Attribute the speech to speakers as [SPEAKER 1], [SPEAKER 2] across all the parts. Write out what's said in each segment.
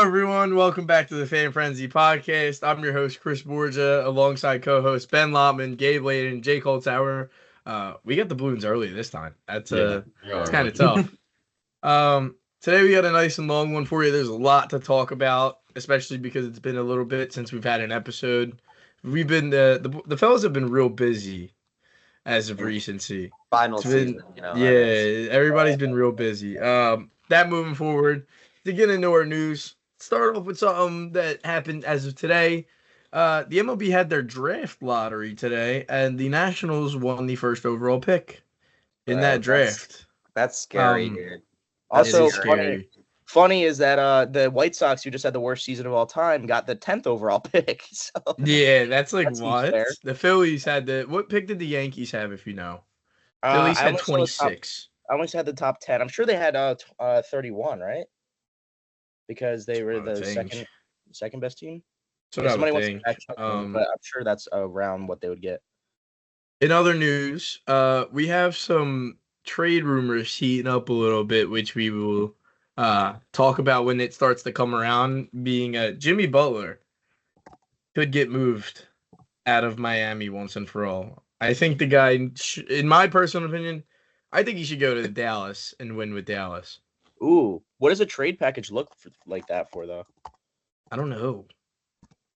[SPEAKER 1] everyone. Welcome back to the Fan Frenzy podcast. I'm your host, Chris Borgia, alongside co-host Ben Lotman, Gabe Layden, Jake Holtzauer. We got the balloons early this time. It's kind of tough. Today we got a nice and long one for you. There's a lot to talk about, especially because it's been a little bit since we've had an episode. We've been the fellas have been real busy as of recency.
[SPEAKER 2] Final season,
[SPEAKER 1] everybody's been real busy. That moving forward, to get into our news, start off with something that happened as of today. The MLB had their draft lottery today, and the Nationals won the first overall pick in that draft.
[SPEAKER 2] That's scary, dude.
[SPEAKER 3] Also,
[SPEAKER 1] scary.
[SPEAKER 3] Funny is that the White Sox, who just had the worst season of all time, got the 10th overall pick. So
[SPEAKER 1] yeah, that's like
[SPEAKER 3] that
[SPEAKER 1] what?
[SPEAKER 3] fair.
[SPEAKER 1] The Phillies had what pick did the Yankees have, if you know? Phillies had 26.
[SPEAKER 3] I almost had the top 10. I'm sure they had 31, right? Because they were the second best team.
[SPEAKER 1] So somebody wants to
[SPEAKER 3] catch up, but I'm sure that's around what they would get.
[SPEAKER 1] In other news, we have some trade rumors heating up a little bit, which we will talk about when it starts to come around. Being Jimmy Butler could get moved out of Miami once and for all. I think the guy, in my personal opinion, I think he should go to Dallas and win with Dallas.
[SPEAKER 3] Ooh, what does a trade package look like that for, though?
[SPEAKER 1] I don't know.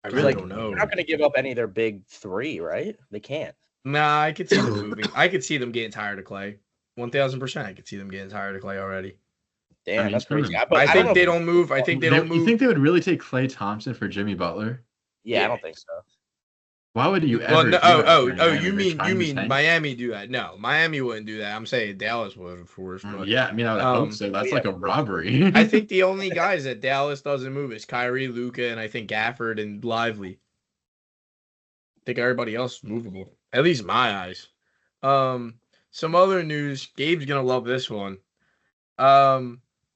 [SPEAKER 1] I really don't know.
[SPEAKER 3] They're not going to give up any of their big three, right? They can't.
[SPEAKER 1] Nah, I could see them moving. I could see them getting tired of Clay. 1,000%. I could see them getting tired of Clay already.
[SPEAKER 3] Damn, that's crazy.
[SPEAKER 1] I think they don't move. I think they don't move.
[SPEAKER 4] You think they would really take Klay Thompson for Jimmy Butler?
[SPEAKER 3] Yeah, I don't think so.
[SPEAKER 4] Why would you ever?
[SPEAKER 1] You mean Miami do that? No, Miami wouldn't do that. I'm saying Dallas would, of course. But,
[SPEAKER 4] yeah, I mean, I would hope so. That's like a robbery.
[SPEAKER 1] I think the only guys that Dallas doesn't move is Kyrie, Luka, and I think Gafford and Lively. I think everybody else is movable. At least in my eyes. Some other news. Gabe's gonna love this one.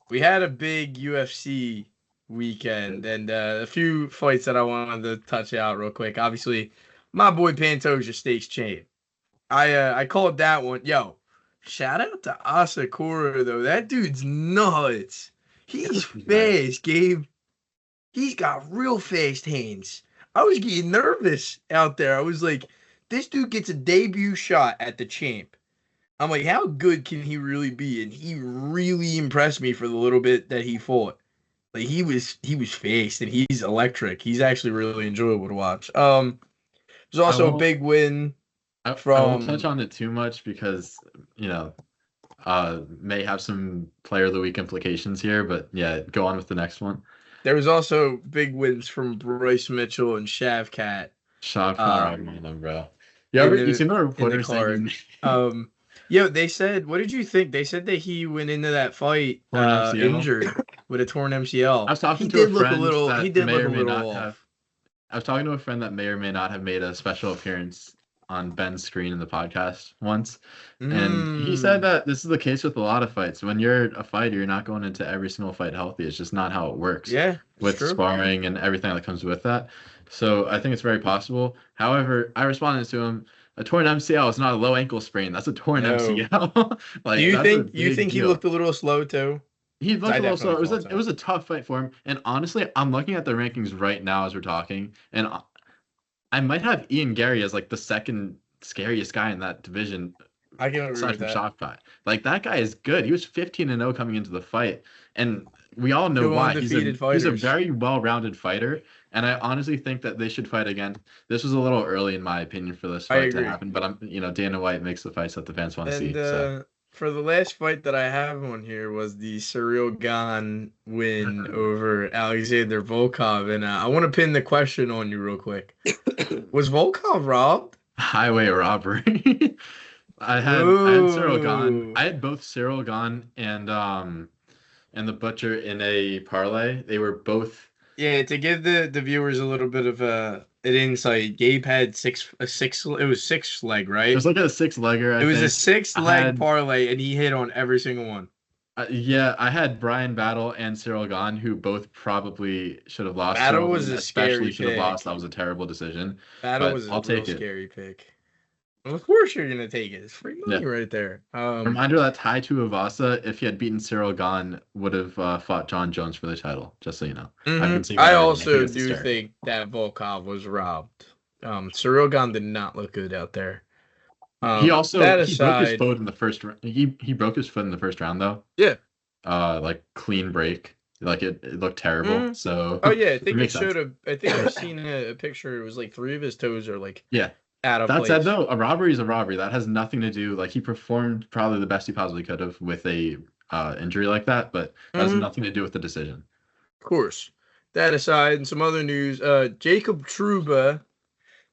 [SPEAKER 1] We had a big UFC weekend and a few fights that I wanted to touch out real quick. Obviously, my boy Pantoja Stakes Chain. I called that one. Yo, shout out to Asakura though. That dude's nuts. He's fast, Gabe. He's got real fast hands. I was getting nervous out there. I was like, this dude gets a debut shot at the champ. I'm like, how good can he really be? And he really impressed me for the little bit that he fought. Like he was fast and he's electric. He's actually really enjoyable to watch. There's also a big win from.
[SPEAKER 4] I won't touch on it too much because may have some player of the week implications here. But yeah, go on with the next one.
[SPEAKER 1] There was also big wins from Bryce Mitchell and Shavkat.
[SPEAKER 4] Shavkat, bro. You seen the reporter saying?
[SPEAKER 1] Yo, they said, what did you think? They said that he went into that fight injured with a torn MCL.
[SPEAKER 4] I was talking to a friend that may or may not have. I was talking to a friend that may or may not have made a special appearance on Ben's screen in the podcast once, and he said that this is the case with a lot of fights. When you're a fighter, you're not going into every single fight healthy. It's just not how it works.
[SPEAKER 1] Yeah,
[SPEAKER 4] with sparring and everything that comes with that. So I think it's very possible. However, I responded to him. A torn MCL is not a low ankle sprain. That's a torn MCL.
[SPEAKER 1] Like, do you think he looked a little slow too?
[SPEAKER 4] He looked a little slow. It was a tough fight for him. And honestly, I'm looking at the rankings right now as we're talking, and I might have Ian Gary as like the second scariest guy in that division.
[SPEAKER 1] I can agree with that.
[SPEAKER 4] Shavkat. Like that guy is good. He was 15-0 coming into the fight, and we all know why. He's a very well-rounded fighter. And I honestly think that they should fight again. This was a little early, in my opinion, for this fight to happen. But Dana White makes the fights that the fans want to see. So.
[SPEAKER 1] For the last fight that I have on here was the Cyril Gane win over Alexander Volkov, and I want to pin the question on you real quick. Was Volkov robbed?
[SPEAKER 4] Highway robbery. I had Cyril Gane. I had both Cyril Gane and the Butcher in a parlay. They were both.
[SPEAKER 1] Yeah, to give the viewers a little bit of an insight, Gabe had six leg, right?
[SPEAKER 4] It was like a 6-legger.
[SPEAKER 1] It was a 6-leg parlay, and he hit on every single one.
[SPEAKER 4] Yeah, I had Brian Battle and Cyril Gane, who both probably should have lost.
[SPEAKER 1] Battle was a scary
[SPEAKER 4] especially should have
[SPEAKER 1] pick.
[SPEAKER 4] Lost. That was a terrible decision.
[SPEAKER 1] Battle was
[SPEAKER 4] a real
[SPEAKER 1] scary pick. Of course you're gonna take it. It's free money right there.
[SPEAKER 4] Reminder that Tai Tuivasa, if he had beaten Cyril Gahn, would have fought John Jones for the title. Just so you know.
[SPEAKER 1] Mm-hmm. I also do think that Volkov was robbed. Cyril Gahn did not look good out there.
[SPEAKER 4] He broke his foot in the first round. He broke his foot in the first round though.
[SPEAKER 1] Yeah.
[SPEAKER 4] Like clean break. Like it looked terrible. Mm-hmm. So.
[SPEAKER 1] Oh yeah, I think it showed I think I've seen a picture. It was like 3 of his toes are like.
[SPEAKER 4] Yeah. That said, though, a robbery is a robbery. That has nothing to do. Like he performed probably the best he possibly could have with a injury like that, but that has nothing to do with the decision.
[SPEAKER 1] Of course. That aside, and some other news, Jacob Trouba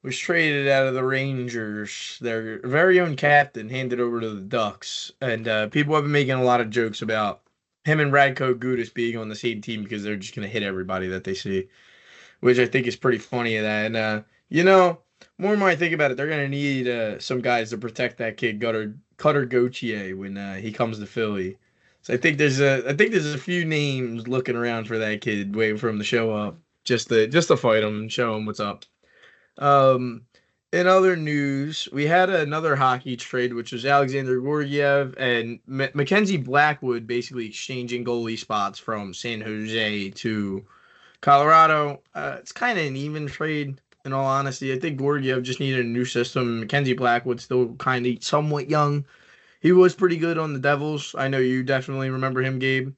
[SPEAKER 1] was traded out of the Rangers. Their very own captain handed over to the Ducks, and people have been making a lot of jokes about him and Radko Gudas being on the same team because they're just going to hit everybody that they see, which I think is pretty funny. Of that, and more and more I think about it, they're going to need some guys to protect that kid, Cutter Gauthier, when he comes to Philly. So I think there's a few names looking around for that kid, waiting for him to show up, just to fight him and show him what's up. In other news, we had another hockey trade, which was Alexander Georgiev and Mackenzie Blackwood basically exchanging goalie spots from San Jose to Colorado. It's kind of an even trade. In all honesty, I think Georgiev just needed a new system. Mackenzie Blackwood still kind of somewhat young. He was pretty good on the Devils. I know you definitely remember him, Gabe.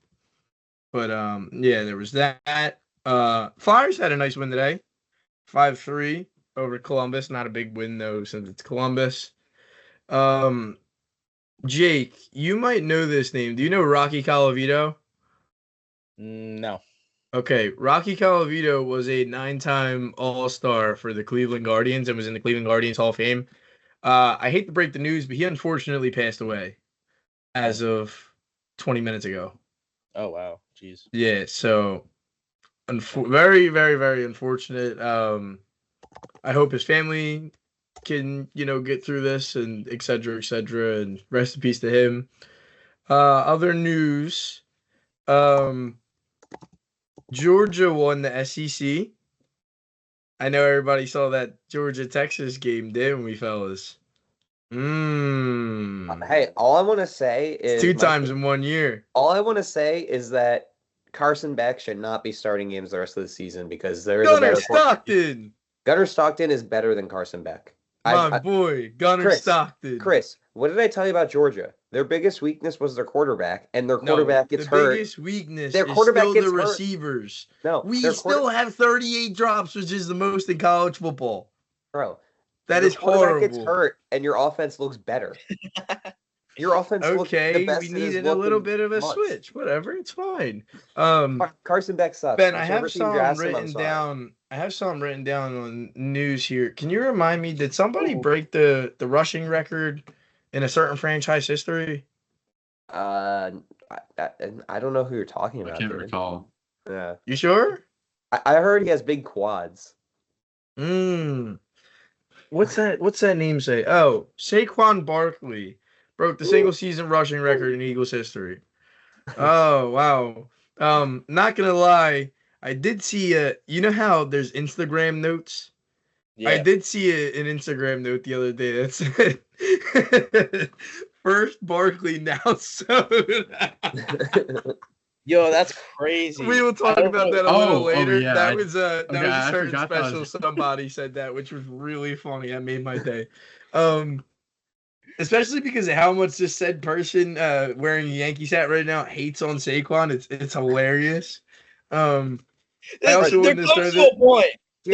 [SPEAKER 1] But yeah, there was that. Flyers had a nice win today, 5-3 over Columbus. Not a big win though, since it's Columbus. Jake, you might know this name. Do you know Rocky Colavito?
[SPEAKER 3] No.
[SPEAKER 1] Okay, Rocky Colavito was a 9-time All-Star for the Cleveland Guardians and was in the Cleveland Guardians Hall of Fame. I hate to break the news, but he unfortunately passed away as of 20 minutes ago.
[SPEAKER 3] Oh, wow. Jeez.
[SPEAKER 1] Yeah, so very, very, very unfortunate. I hope his family can, get through this and et cetera, and rest in peace to him. Other news, Georgia won the SEC. I know everybody saw that Georgia-Texas game, didn't we, fellas?
[SPEAKER 2] Hey, all I want to say is...
[SPEAKER 1] 2 times in 1 year.
[SPEAKER 2] All I want to say is that Carson Beck should not be starting games the rest of the season because there is
[SPEAKER 1] Gunnar Stockton!
[SPEAKER 2] Gunnar Stockton is better than Carson Beck.
[SPEAKER 1] My boy, Gunnar Stockton.
[SPEAKER 2] Chris, what did I tell you about Georgia? Their biggest weakness was their quarterback, and their quarterback gets hurt.
[SPEAKER 1] Their biggest weakness is still the receivers.
[SPEAKER 2] No,
[SPEAKER 1] we still have 38 drops, which is the most in college football.
[SPEAKER 2] Bro,
[SPEAKER 1] that is horrible. Your quarterback
[SPEAKER 2] gets hurt, and your offense looks better. Your offense looks the best.
[SPEAKER 1] We needed a little bit of a switch. Whatever, it's fine.
[SPEAKER 2] Carson Beck sucks.
[SPEAKER 1] Ben, I have some written down. I have some written down on news here. Can you remind me? Did somebody break the rushing record in a certain franchise history?
[SPEAKER 2] I don't know who you're talking about.
[SPEAKER 4] I can't recall.
[SPEAKER 2] Yeah.
[SPEAKER 1] You sure?
[SPEAKER 2] I heard he has big quads.
[SPEAKER 1] What's that name say? Oh, Saquon Barkley broke the single season rushing record in Eagles history. Oh, wow. Not gonna lie, I did see you know how there's Instagram notes? Yeah. I did see an Instagram note the other day that said first Barkley, now Soda.
[SPEAKER 3] Yo, that's crazy.
[SPEAKER 1] We will talk about that a little later. Yeah. That was a certain special. Somebody said that, which was really funny. That made my day. Especially because of how much this said person wearing a Yankees hat right now hates on Saquon. It's hilarious. There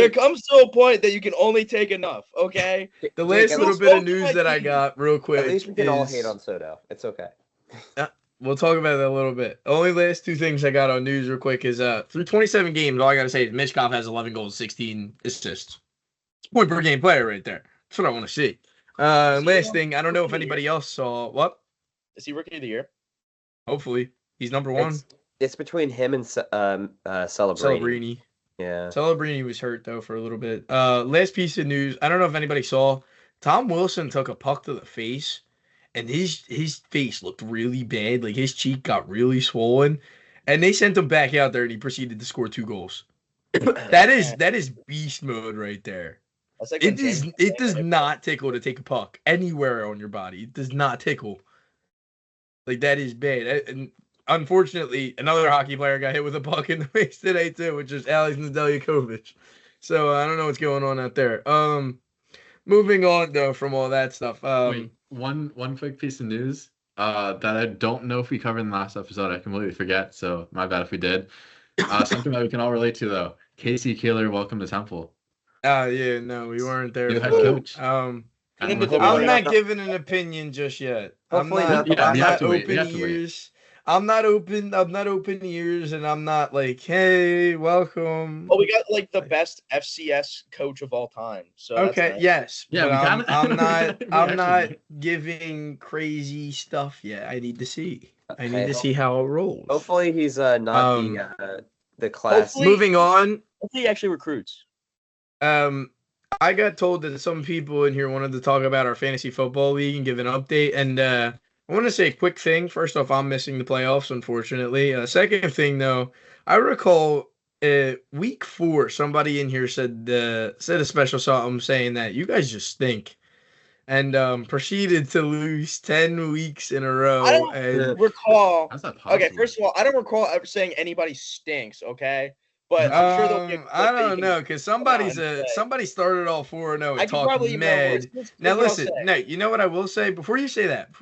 [SPEAKER 1] comes
[SPEAKER 3] to a point that you can only take enough, okay?
[SPEAKER 1] The last little bit of news that I got real quick.
[SPEAKER 2] At least we can all hate on Soto. It's okay.
[SPEAKER 1] We'll talk about that a little bit. Only last 2 things I got on news real quick is through 27 games, all I got to say is Mishkov has 11 goals, 16 assists. It's point per game player right there. That's what I want to see. Last thing, I don't know if anybody else saw. What?
[SPEAKER 3] Is he rookie of the year?
[SPEAKER 1] Hopefully. He's number 1.
[SPEAKER 2] It's between him and Celebrini. Yeah.
[SPEAKER 1] Celebrini was hurt, though, for a little bit. Last piece of news. I don't know if anybody saw. Tom Wilson took a puck to the face, and his face looked really bad. Like, his cheek got really swollen. And they sent him back out there, and he proceeded to score 2 goals. That is beast mode right there.
[SPEAKER 3] That's like
[SPEAKER 1] it does not tickle to take a puck anywhere on your body. It does not tickle. Like, that is bad. And unfortunately, another hockey player got hit with a puck in the face today too, which is Alex Nedeljkovic. So I don't know what's going on out there. Moving on though from all that stuff.
[SPEAKER 4] Wait, one quick piece of news. That I don't know if we covered in the last episode. I completely forget, so my bad if we did. Something that we can all relate to though. Casey Keeler, welcome to Temple.
[SPEAKER 1] Yeah, no, we weren't there.
[SPEAKER 4] New head coach.
[SPEAKER 1] I'm not giving an opinion just yet.
[SPEAKER 2] Hopefully
[SPEAKER 1] I'm not open ears. I'm not open ears, and I'm not like, hey, welcome.
[SPEAKER 3] Oh, we got like the best FCS coach of all time. So
[SPEAKER 1] okay, yes,
[SPEAKER 4] yeah,
[SPEAKER 1] but I'm not giving crazy stuff yet. I need to see. I need to see how it rolls.
[SPEAKER 2] Hopefully, he's not the class.
[SPEAKER 1] Moving on.
[SPEAKER 3] Hopefully, he actually recruits.
[SPEAKER 1] I got told that some people in here wanted to talk about our fantasy football league and give an update. And I want to say a quick thing. First off, I'm missing the playoffs, unfortunately. Second thing, though, I recall week 4, somebody in here said a special something saying that you guys just stink. And proceeded to lose 10 weeks in a row.
[SPEAKER 3] I don't recall.
[SPEAKER 4] How's that possible?
[SPEAKER 3] Okay, first of all, I don't recall ever saying anybody stinks, okay? But I'm sure there'll be
[SPEAKER 1] I don't know, because somebody started all 4-0 and talked mad. Now listen, no, you know what I will say? Before you say that,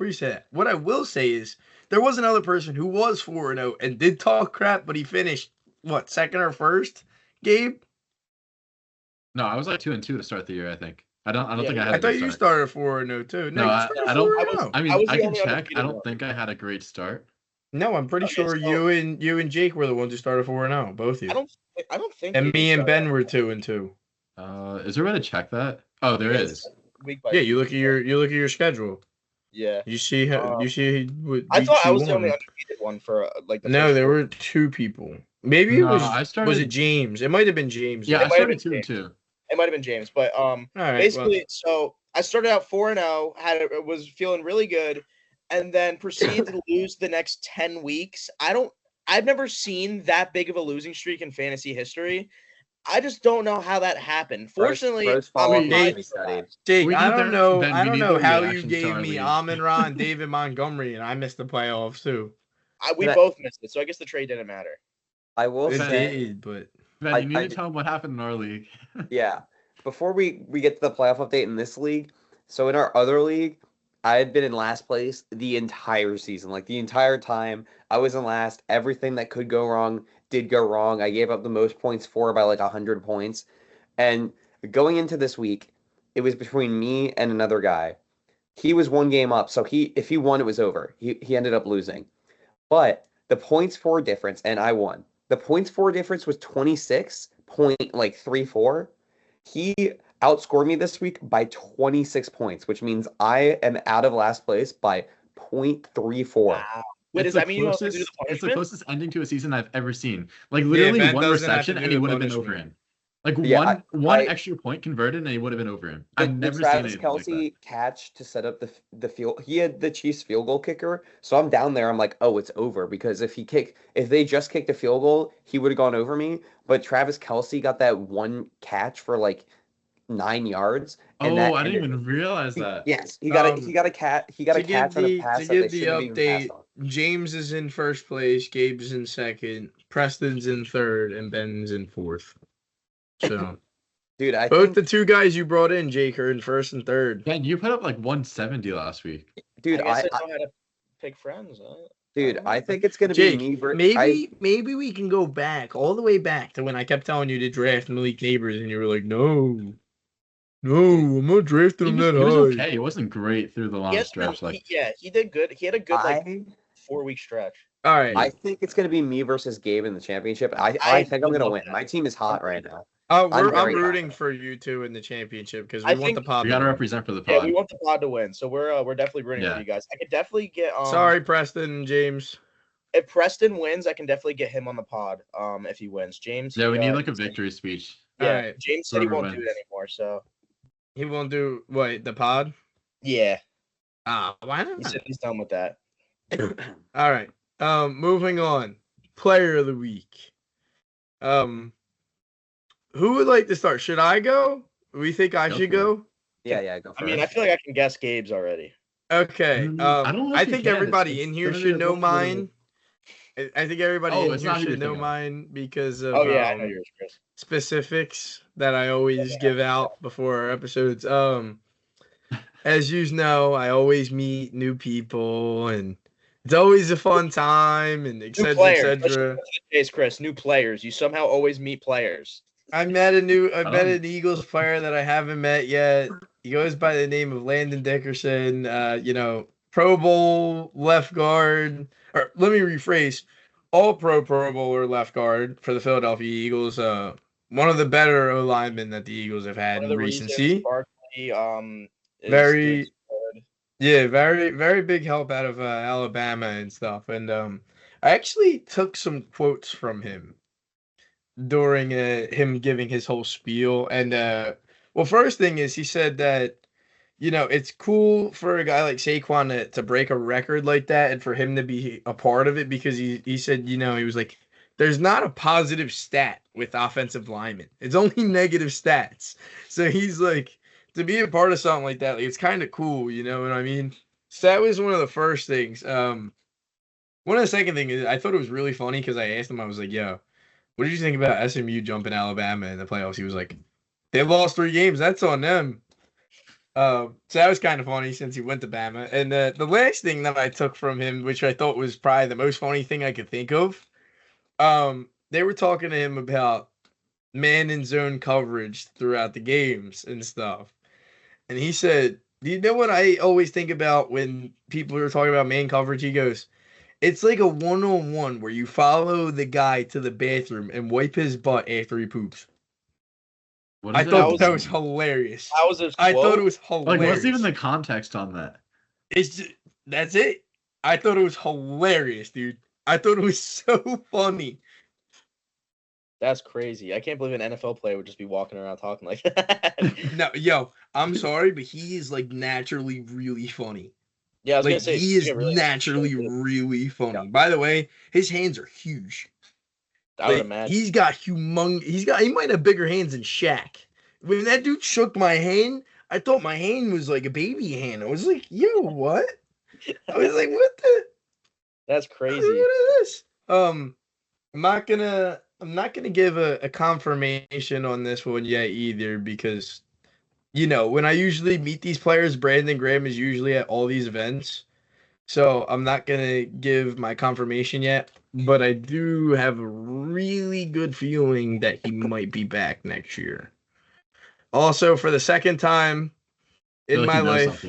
[SPEAKER 1] what I will say is there was another person who was 4-0 and did talk crap, but he finished, what, second or first, Gabe?
[SPEAKER 4] No, I was like 2-2 to start the year, I think. I don't think I had.
[SPEAKER 1] I thought you started 4-0 too.
[SPEAKER 4] No, I don't. I mean, I can check. I don't think I had a great start.
[SPEAKER 1] No, I'm pretty sure you and Jake were the ones who started 4-0, both of you.
[SPEAKER 3] I don't think.
[SPEAKER 1] And me and Ben were 2-2.
[SPEAKER 4] Is there a way to check that? Oh, there is.
[SPEAKER 1] Yeah, you look at your schedule.
[SPEAKER 3] Yeah.
[SPEAKER 1] You see how
[SPEAKER 3] I thought I was the only undefeated one for like.
[SPEAKER 1] No, there were 2 people. Maybe it was. Was it James? It might have been James.
[SPEAKER 4] Yeah, I started 2-2.
[SPEAKER 3] It might have been James, but basically, so I started out 4-0, was feeling really good, and then proceeded to lose the next 10 weeks. I've never seen that big of a losing streak in fantasy history. I just don't know how that happened. Fortunately,
[SPEAKER 1] Jake, I don't know how you gave me Amon-Ra and David Montgomery, and I missed the playoffs too.
[SPEAKER 3] We both missed it, so I guess the trade didn't matter.
[SPEAKER 2] I will say,
[SPEAKER 1] but
[SPEAKER 4] Ben, you need to tell them what happened in our league.
[SPEAKER 2] Yeah. Before we get to the playoff update in this league, so in our other league, I had been in last place the entire season. Like, the entire time, I was in last. Everything that could go wrong did go wrong. I gave up the most points for by like 100 points. And going into this week, it was between me and another guy. He was 1 game up, so if he won, it was over. He ended up losing. But the points for difference, and I won. The points for difference was 26.34. He outscored me this week by 26 points, which means I am out of last place by 0.34.
[SPEAKER 3] Wow. Wait, does that mean
[SPEAKER 4] it's the closest ending to a season I've ever seen. Like, literally one reception and he would have been over him. Like, one extra point converted and he would have been over him. I've never seen
[SPEAKER 2] Travis Kelce catch to set up the field. He had the Chiefs field goal kicker, so I'm down there. I'm like, oh, it's over, because if they just kicked a field goal, he would have gone over me. But Travis Kelce got that one catch for like 9 yards.
[SPEAKER 4] And I didn't even realize that.
[SPEAKER 2] Yes, he got a catch on a pass that they shouldn't have even passed on.
[SPEAKER 1] James is in first place, Gabe's in second, Preston's in third, and Ben's in fourth. So,
[SPEAKER 2] dude,
[SPEAKER 1] both the 2 guys you brought in, Jake, are in first and third.
[SPEAKER 4] Ben, you put up like 170 last week.
[SPEAKER 2] Dude,
[SPEAKER 3] I know how to pick friends.
[SPEAKER 2] Dude, I think it's gonna be me.
[SPEAKER 1] Maybe we can go back all the way back to when I kept telling you to draft Malik Neighbors, and you were like, "No, I'm not drafting him that high."
[SPEAKER 4] He was okay. It wasn't great through the long stretch.
[SPEAKER 3] He did good. He had a good 4-week stretch.
[SPEAKER 1] All right.
[SPEAKER 2] I think it's gonna be me versus Gabe in the championship. I think I'm gonna win. My team is hot right now.
[SPEAKER 1] I'm rooting for you 2 in the championship because we want the pod.
[SPEAKER 4] We gotta represent for the pod.
[SPEAKER 3] Yeah, we want the pod to win, so we're definitely rooting for you guys. I could definitely get.
[SPEAKER 1] Sorry, Preston and James.
[SPEAKER 3] If Preston wins, I can definitely get him on the pod. If he wins, James.
[SPEAKER 4] Yeah, we need like a victory speech.
[SPEAKER 3] Yeah, right. James said he won't do it anymore, so
[SPEAKER 1] he won't do what, the pod?
[SPEAKER 3] Yeah.
[SPEAKER 1] Why not?
[SPEAKER 3] He said he's done with that.
[SPEAKER 1] All right. Moving on. Player of the week. Who would like to start? Should I go? We think I should go?
[SPEAKER 2] Yeah, go for it.
[SPEAKER 3] I mean, I feel like I can guess Gabe's already.
[SPEAKER 1] Okay. I think everybody in here should know mine. I think everybody in here should know mine because of
[SPEAKER 3] I know yours, Chris.
[SPEAKER 1] Specifics that I always give out before our episodes. As you know, I always meet new people and it's always a fun time and et cetera, et cetera.
[SPEAKER 3] Chris, new players. You somehow always meet players.
[SPEAKER 1] I met an Eagles player that I haven't met yet. He goes by the name of Landon Dickerson. Pro Bowl left guard. Or let me rephrase, All Pro Bowler left guard for the Philadelphia Eagles. One of the better O linemen that the Eagles have had in recency. Very big help out of Alabama and stuff. And I actually took some quotes from him during him giving his whole spiel. And first thing is he said that it's cool for a guy like Saquon to break a record like that and for him to be a part of it because he said he was like, there's not a positive stat with offensive linemen. It's only negative stats. So he's like, to be a part of something like that, like, it's kind of cool, you know what I mean? So that was one of the first things. One of the second things is I thought it was really funny because I asked him, I was like, yo, what did you think about SMU jumping Alabama in the playoffs? He was like, they lost 3 games. That's on them. So that was kind of funny since he went to Bama. And the last thing that I took from him, which I thought was probably the most funny thing I could think of, they were talking to him about man and zone coverage throughout the games and stuff. And he said, do you know what I always think about when people are talking about man coverage? He goes, it's like a one-on-one where you follow the guy to the bathroom and wipe his butt after he poops. I thought that was hilarious. I thought it was hilarious.
[SPEAKER 4] Like, what's even the context on that?
[SPEAKER 1] That's it. I thought it was hilarious, dude. I thought it was so funny.
[SPEAKER 3] That's crazy. I can't believe an NFL player would just be walking around talking like that.
[SPEAKER 1] No, yo, I'm sorry, but he is like naturally really funny.
[SPEAKER 3] Yeah, I was gonna say
[SPEAKER 1] he is really naturally really funny. Yeah. By the way, his hands are huge.
[SPEAKER 3] I would imagine
[SPEAKER 1] he's got he might have bigger hands than Shaq. When that dude shook my hand, I thought my hand was like a baby hand. I was like, yo, what? I was like, what the?
[SPEAKER 3] That's crazy.
[SPEAKER 1] What is this? I'm not gonna give a confirmation on this one yet either because, when I usually meet these players, Brandon Graham is usually at all these events. So I'm not gonna give my confirmation yet, but I do have a really good feeling that he might be back next year. Also, for the second time in my life,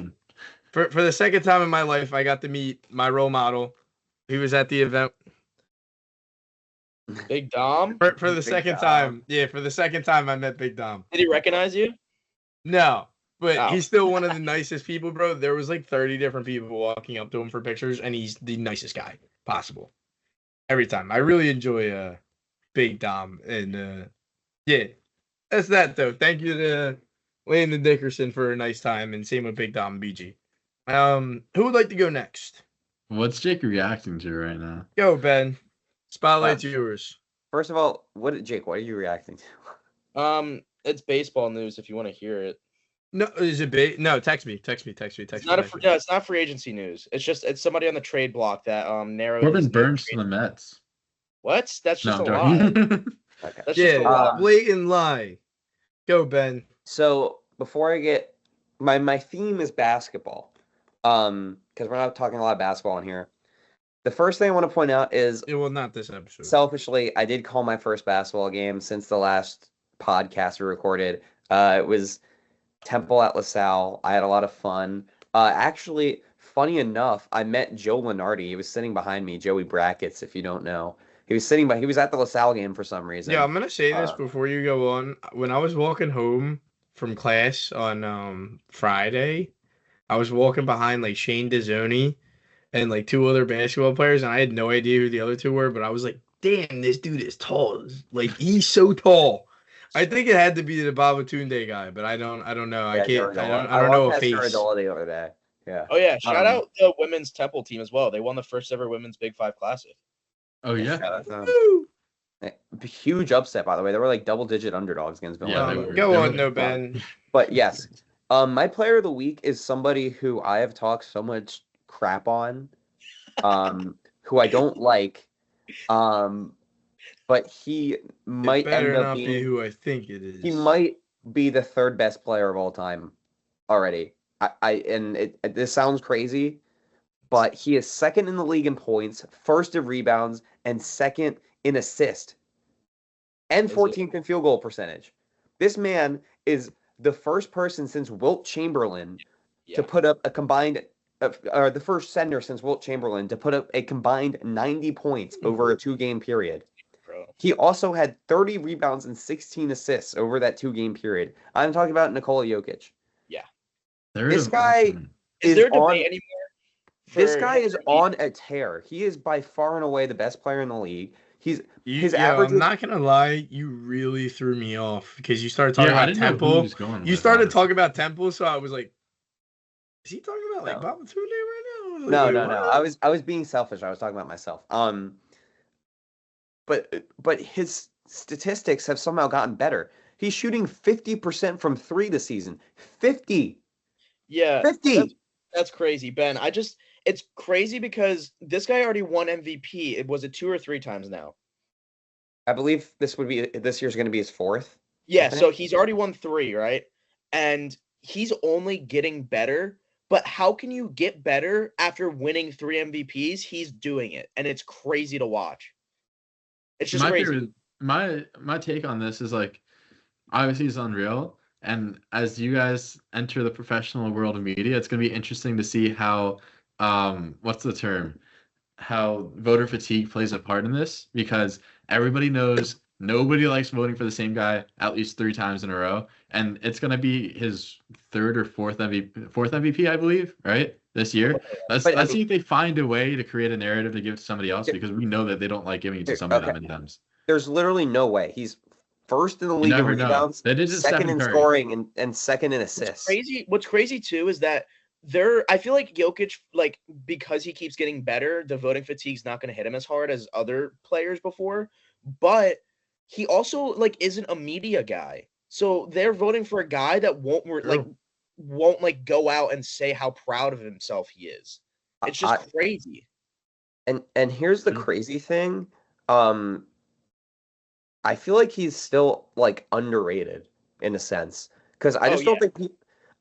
[SPEAKER 1] for the second time in my life, I got to meet my role model. He was at the event.
[SPEAKER 3] Big Dom?
[SPEAKER 1] For the second time. Yeah, for the second time I met Big Dom.
[SPEAKER 3] Did he recognize you?
[SPEAKER 1] No, but he's still one of the nicest people, bro. There was like 30 different people walking up to him for pictures, and he's the nicest guy possible. Every time. I really enjoy Big Dom. And yeah, that's that, though. Thank you to Landon Dickerson for a nice time, and same with Big Dom and BG. Who would like to go next?
[SPEAKER 4] What's Jake reacting to right now?
[SPEAKER 1] Go, Ben. Spotlight's yours.
[SPEAKER 2] First of all, Jake, what are you reacting
[SPEAKER 3] to? It's baseball news if you want to hear it.
[SPEAKER 1] No, is it no, text me.
[SPEAKER 3] It's not free agency news. It's somebody on the trade block that narrowed.
[SPEAKER 4] Corbin Burns to the Mets.
[SPEAKER 3] What? That's just a lie.
[SPEAKER 2] Okay.
[SPEAKER 3] That's just a lie.
[SPEAKER 1] Blatant lie. Go, Ben.
[SPEAKER 2] So before I get my theme is basketball. Because we're not talking a lot of basketball in here. The first thing I want to point out is
[SPEAKER 1] not this episode.
[SPEAKER 2] Selfishly, I did call my first basketball game since the last podcast we recorded. It was Temple at LaSalle. I had a lot of fun. Actually, funny enough, I met Joe Lenardi. He was sitting behind me, Joey Brackets, if you don't know. He was at the LaSalle game for some reason.
[SPEAKER 1] Yeah, I'm gonna say this before you go on. When I was walking home from class on Friday, I was walking behind like Shane Dezzoni and like 2 other basketball players, and I had no idea who the other 2 were, but I was like, damn, this dude is tall. Like, he's so tall. I think it had to be the Babatunde guy, but I don't know. Yeah, I don't know a face.
[SPEAKER 2] The other day. Yeah.
[SPEAKER 3] Oh yeah, shout out the women's Temple team as well. They won the first ever women's Big 5 Classic.
[SPEAKER 4] Oh yeah.
[SPEAKER 2] huge upset, by the way. They were like double-digit underdogs against Villanova.
[SPEAKER 1] Yeah, go on, no Ben.
[SPEAKER 2] But yes, my player of the week is somebody who I have talked so much crap on, who I don't like, but he might end up being
[SPEAKER 1] be who I think it is.
[SPEAKER 2] He might be the third best player of all time already. This sounds crazy, but he is second in the league in points, first in rebounds, and second in assist, and 14th in field goal percentage. This man is the first person since Wilt Chamberlain to put up a combined, or the first center since Wilt Chamberlain to put up a combined 90 points over a 2-game period. He also had 30 rebounds and 16 assists over that 2-game period. I'm talking about Nikola Jokic.
[SPEAKER 3] Yeah.
[SPEAKER 2] This guy
[SPEAKER 3] is there a debate anymore?
[SPEAKER 2] This guy is on a tear. He is by far and away the best player in the league. His average.
[SPEAKER 1] I'm not gonna lie, you really threw me off because you started talking about Temple. You started talking about Temple, so I was like, "Is he talking about like Babatunde right
[SPEAKER 2] now?" No. I was being selfish. I was talking about myself. But his statistics have somehow gotten better. He's shooting 50% from 3 this season. 50.
[SPEAKER 3] Yeah.
[SPEAKER 2] 50.
[SPEAKER 3] That's crazy, Ben. It's crazy because this guy already won MVP. Was it 2 or 3 times now?
[SPEAKER 2] I believe this year's going to be his 4th.
[SPEAKER 3] Yeah, so he's already won 3, right? And he's only getting better. But how can you get better after winning 3 MVPs? He's doing it, and it's crazy to watch. It's just crazy.
[SPEAKER 4] My take on this is like, obviously he's unreal. And as you guys enter the professional world of media, it's going to be interesting to see how, what's the term? How voter fatigue plays a part in this, because everybody knows nobody likes voting for the same guy at least 3 times in a row. And it's going to be his 3rd or 4th MVP, I believe, right? This year. Let's see if they find a way to create a narrative to give to somebody else, because we know that they don't like giving it to somebody that many times.
[SPEAKER 2] There's literally no way. He's first in the league in rebounds, second in scoring, and second in assists.
[SPEAKER 3] What's crazy too is that I feel like Jokic, like, because he keeps getting better, the voting fatigue's not going to hit him as hard as other players before. But he also like isn't a media guy, so they're voting for a guy that won't go out and say how proud of himself he is. It's just crazy.
[SPEAKER 2] And here's the crazy thing. I feel like he's still like underrated in a sense, because I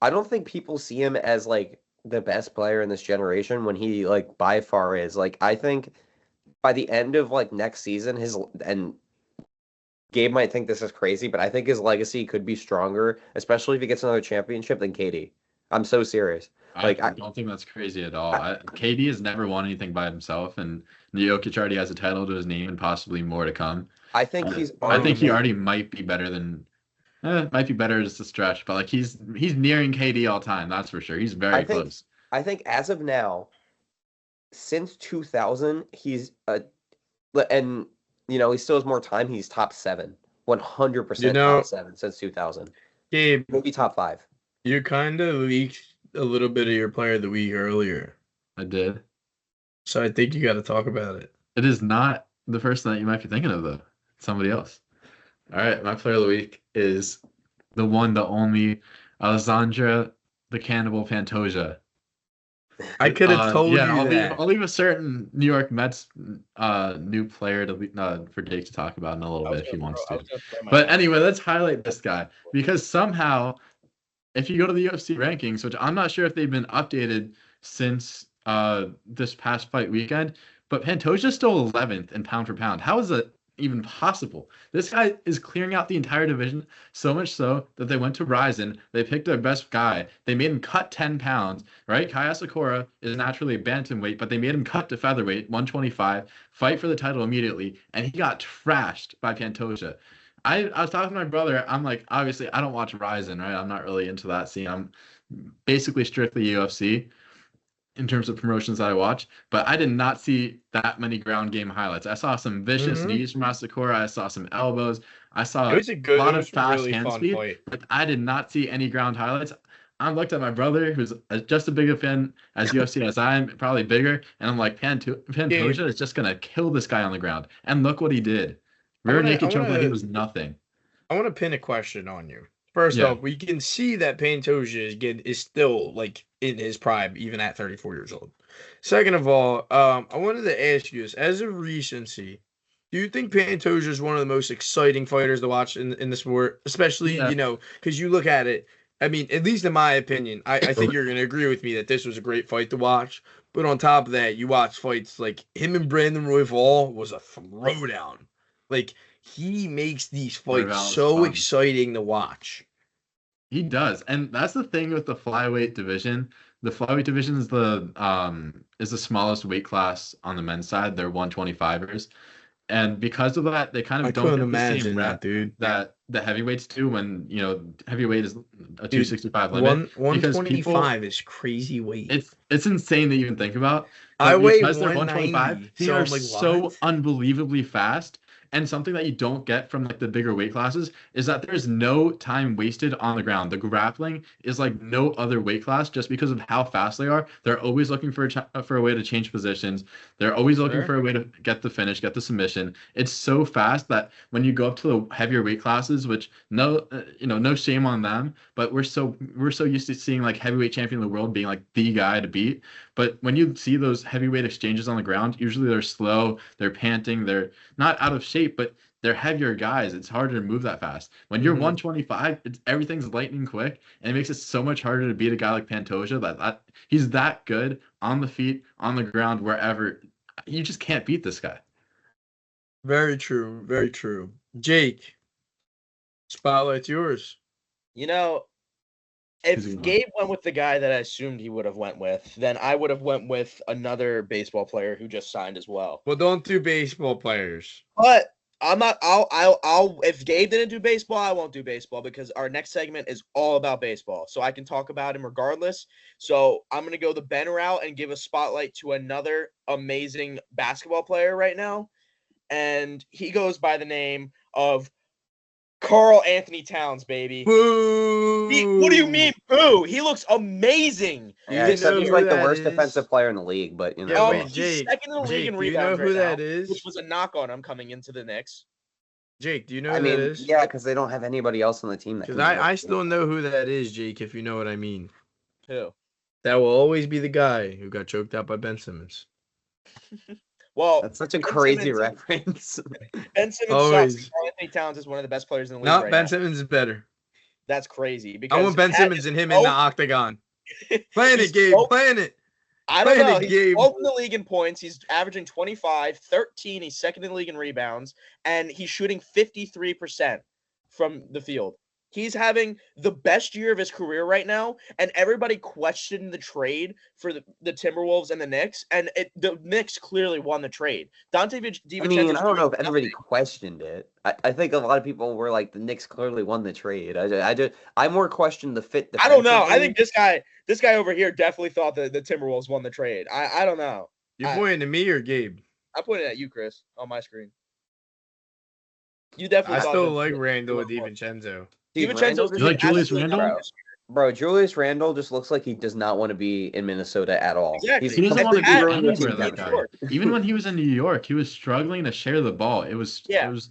[SPEAKER 2] don't think people see him as like the best player in this generation when he like by far is. Like, I think by the end of like next season, and Gabe might think this is crazy, but I think his legacy could be stronger, especially if he gets another championship, than KD. I'm so serious.
[SPEAKER 4] I don't think that's crazy at all. KD has never won anything by himself, and Jokic already has a title to his name and possibly more to come.
[SPEAKER 2] I think
[SPEAKER 4] he already might be better than. Might be better just a stretch, but like he's nearing KD all time. That's for sure. He's very close.
[SPEAKER 2] I think as of now, since 2000, he's and he still has more time. He's top 7, 100% top 7 since 2000.
[SPEAKER 1] Gabe,
[SPEAKER 2] maybe top 5.
[SPEAKER 1] You kind of leaked a little bit of your player of the week earlier.
[SPEAKER 4] I did.
[SPEAKER 1] So I think you got to talk about it.
[SPEAKER 4] It is not the person that you might be thinking of, though. It's somebody else. All right, my player of the week is the one, the only, Alessandra the Cannibal Pantoja.
[SPEAKER 1] I could have told you that.
[SPEAKER 4] I'll leave a certain New York Mets new player for Jake to talk about in a little bit if he wants to. But anyway, let's highlight this guy, because somehow, if you go to the UFC rankings, which I'm not sure if they've been updated since this past fight weekend, but Pantoja's still 11th in pound for pound. How is that even possible? This guy is clearing out the entire division, so much so that they went to Ryzen. They picked their best guy. They made him cut 10 pounds, right? Kaya Sakura is naturally a bantamweight, but they made him cut to featherweight, 125, fight for the title immediately, and he got trashed by Pantoja. I was talking to my brother. I'm like, obviously, I don't watch Ryzen, right? I'm not really into that scene. I'm basically strictly UFC in terms of promotions that I watch, but I did not see that many ground game highlights. I saw some vicious knees from Asakura. I saw some elbows. I saw a lot of fast hand speed, but I did not see any ground highlights. I looked at my brother, who's just as big a fan as UFC as I am, probably bigger, and I'm like, Pantoja is just going to kill this guy on the ground. And look what he did. Rear naked choke like it was nothing.
[SPEAKER 1] I want to pin a question on you. First off, we can see that Pantoja is still like in his prime, even at 34 years old. Second of all, I wanted to ask you this: as of recency, do you think Pantoja is one of the most exciting fighters to watch in the sport? Especially, because you look at it. I mean, at least in my opinion, I think you're going to agree with me that this was a great fight to watch. But on top of that, you watch fights like him and Brandon Royval was a throwdown. Like, he makes these fights so exciting to watch.
[SPEAKER 4] He does. And that's the thing with the flyweight division. The flyweight division is the smallest weight class on the men's side. They're 125ers. And because of that, they kind of don't get the same rep that the heavyweights do when, heavyweight is a 265 limit.
[SPEAKER 1] 125 is crazy weight.
[SPEAKER 4] It's insane to even think about.
[SPEAKER 1] I weigh
[SPEAKER 4] because they're 125, they are so unbelievably fast. And something that you don't get from like the bigger weight classes is that there's no time wasted on the ground. The grappling is like no other weight class just because of how fast they are. They're always looking for a way to change positions. They're always looking for a way to get the finish, get the submission. It's so fast that when you go up to the heavier weight classes, which no shame on them, but we're so used to seeing like heavyweight champion of the world being like the guy to beat. But when you see those heavyweight exchanges on the ground, usually they're slow, they're panting, they're not out of shape, but they're heavier guys. It's harder to move that fast. When you're 125, everything's lightning quick, and it makes it so much harder to beat a guy like Pantoja. That he's that good on the feet, on the ground, wherever. You just can't beat this guy.
[SPEAKER 1] Very true. Very true. Jake, spotlight's yours.
[SPEAKER 3] If Gabe went with the guy that I assumed he would have went with, then I would have went with another baseball player who just signed as well.
[SPEAKER 1] Well, don't do baseball players.
[SPEAKER 3] But I'm not. I'll. If Gabe didn't do baseball, I won't do baseball because our next segment is all about baseball. So I can talk about him regardless. So I'm gonna go the Ben route and give a spotlight to another amazing basketball player right now, and he goes by the name of Karl Anthony Towns, baby.
[SPEAKER 1] Boo!
[SPEAKER 3] What do you mean, boo? He looks amazing.
[SPEAKER 2] Yeah, he's like the worst defensive player in the league, but
[SPEAKER 3] he's second in the league in rebounds
[SPEAKER 1] right now,
[SPEAKER 3] which was a knock on him coming into the Knicks.
[SPEAKER 1] Jake, do you know who that is?
[SPEAKER 2] Yeah, because they don't have anybody else on the team.
[SPEAKER 1] Because I still know who that is, Jake, if you know what I mean.
[SPEAKER 3] Who?
[SPEAKER 1] That will always be the guy who got choked out by Ben Simmons.
[SPEAKER 3] Well,
[SPEAKER 2] that's such a crazy reference.
[SPEAKER 3] Ben Simmons sucks. Anthony Towns is one of the best players in the league.
[SPEAKER 1] No, Ben Simmons is better.
[SPEAKER 3] That's crazy. Because
[SPEAKER 1] I want Ben Simmons and him in the octagon. Playing it, Gabe. Playing it.
[SPEAKER 3] I don't know. He's 12th in the league in points. He's averaging 25, 13. He's second in the league in rebounds, and he's shooting 53% from the field. He's having the best year of his career right now, and everybody questioned the trade for the Timberwolves and the Knicks, and the Knicks clearly won the trade. Dante DiVincenzo.
[SPEAKER 2] I don't know if everybody questioned it. I think a lot of people were like, the Knicks clearly won the trade. I more questioned the fit.
[SPEAKER 3] I don't know. I think this guy over here definitely thought that the Timberwolves won the trade. I don't know.
[SPEAKER 1] You're pointing to me or Gabe?
[SPEAKER 3] I'm pointing at you, Chris, on my screen. You definitely.
[SPEAKER 1] I still like Randall with DiVincenzo.
[SPEAKER 3] DiVincenzo's
[SPEAKER 4] like Julius Randle?
[SPEAKER 2] Bro, Julius Randle just looks like he does not want to be in Minnesota at all.
[SPEAKER 3] Exactly.
[SPEAKER 4] He doesn't want to be anywhere, that guy. Even when he was in New York, he was struggling to share the ball. It was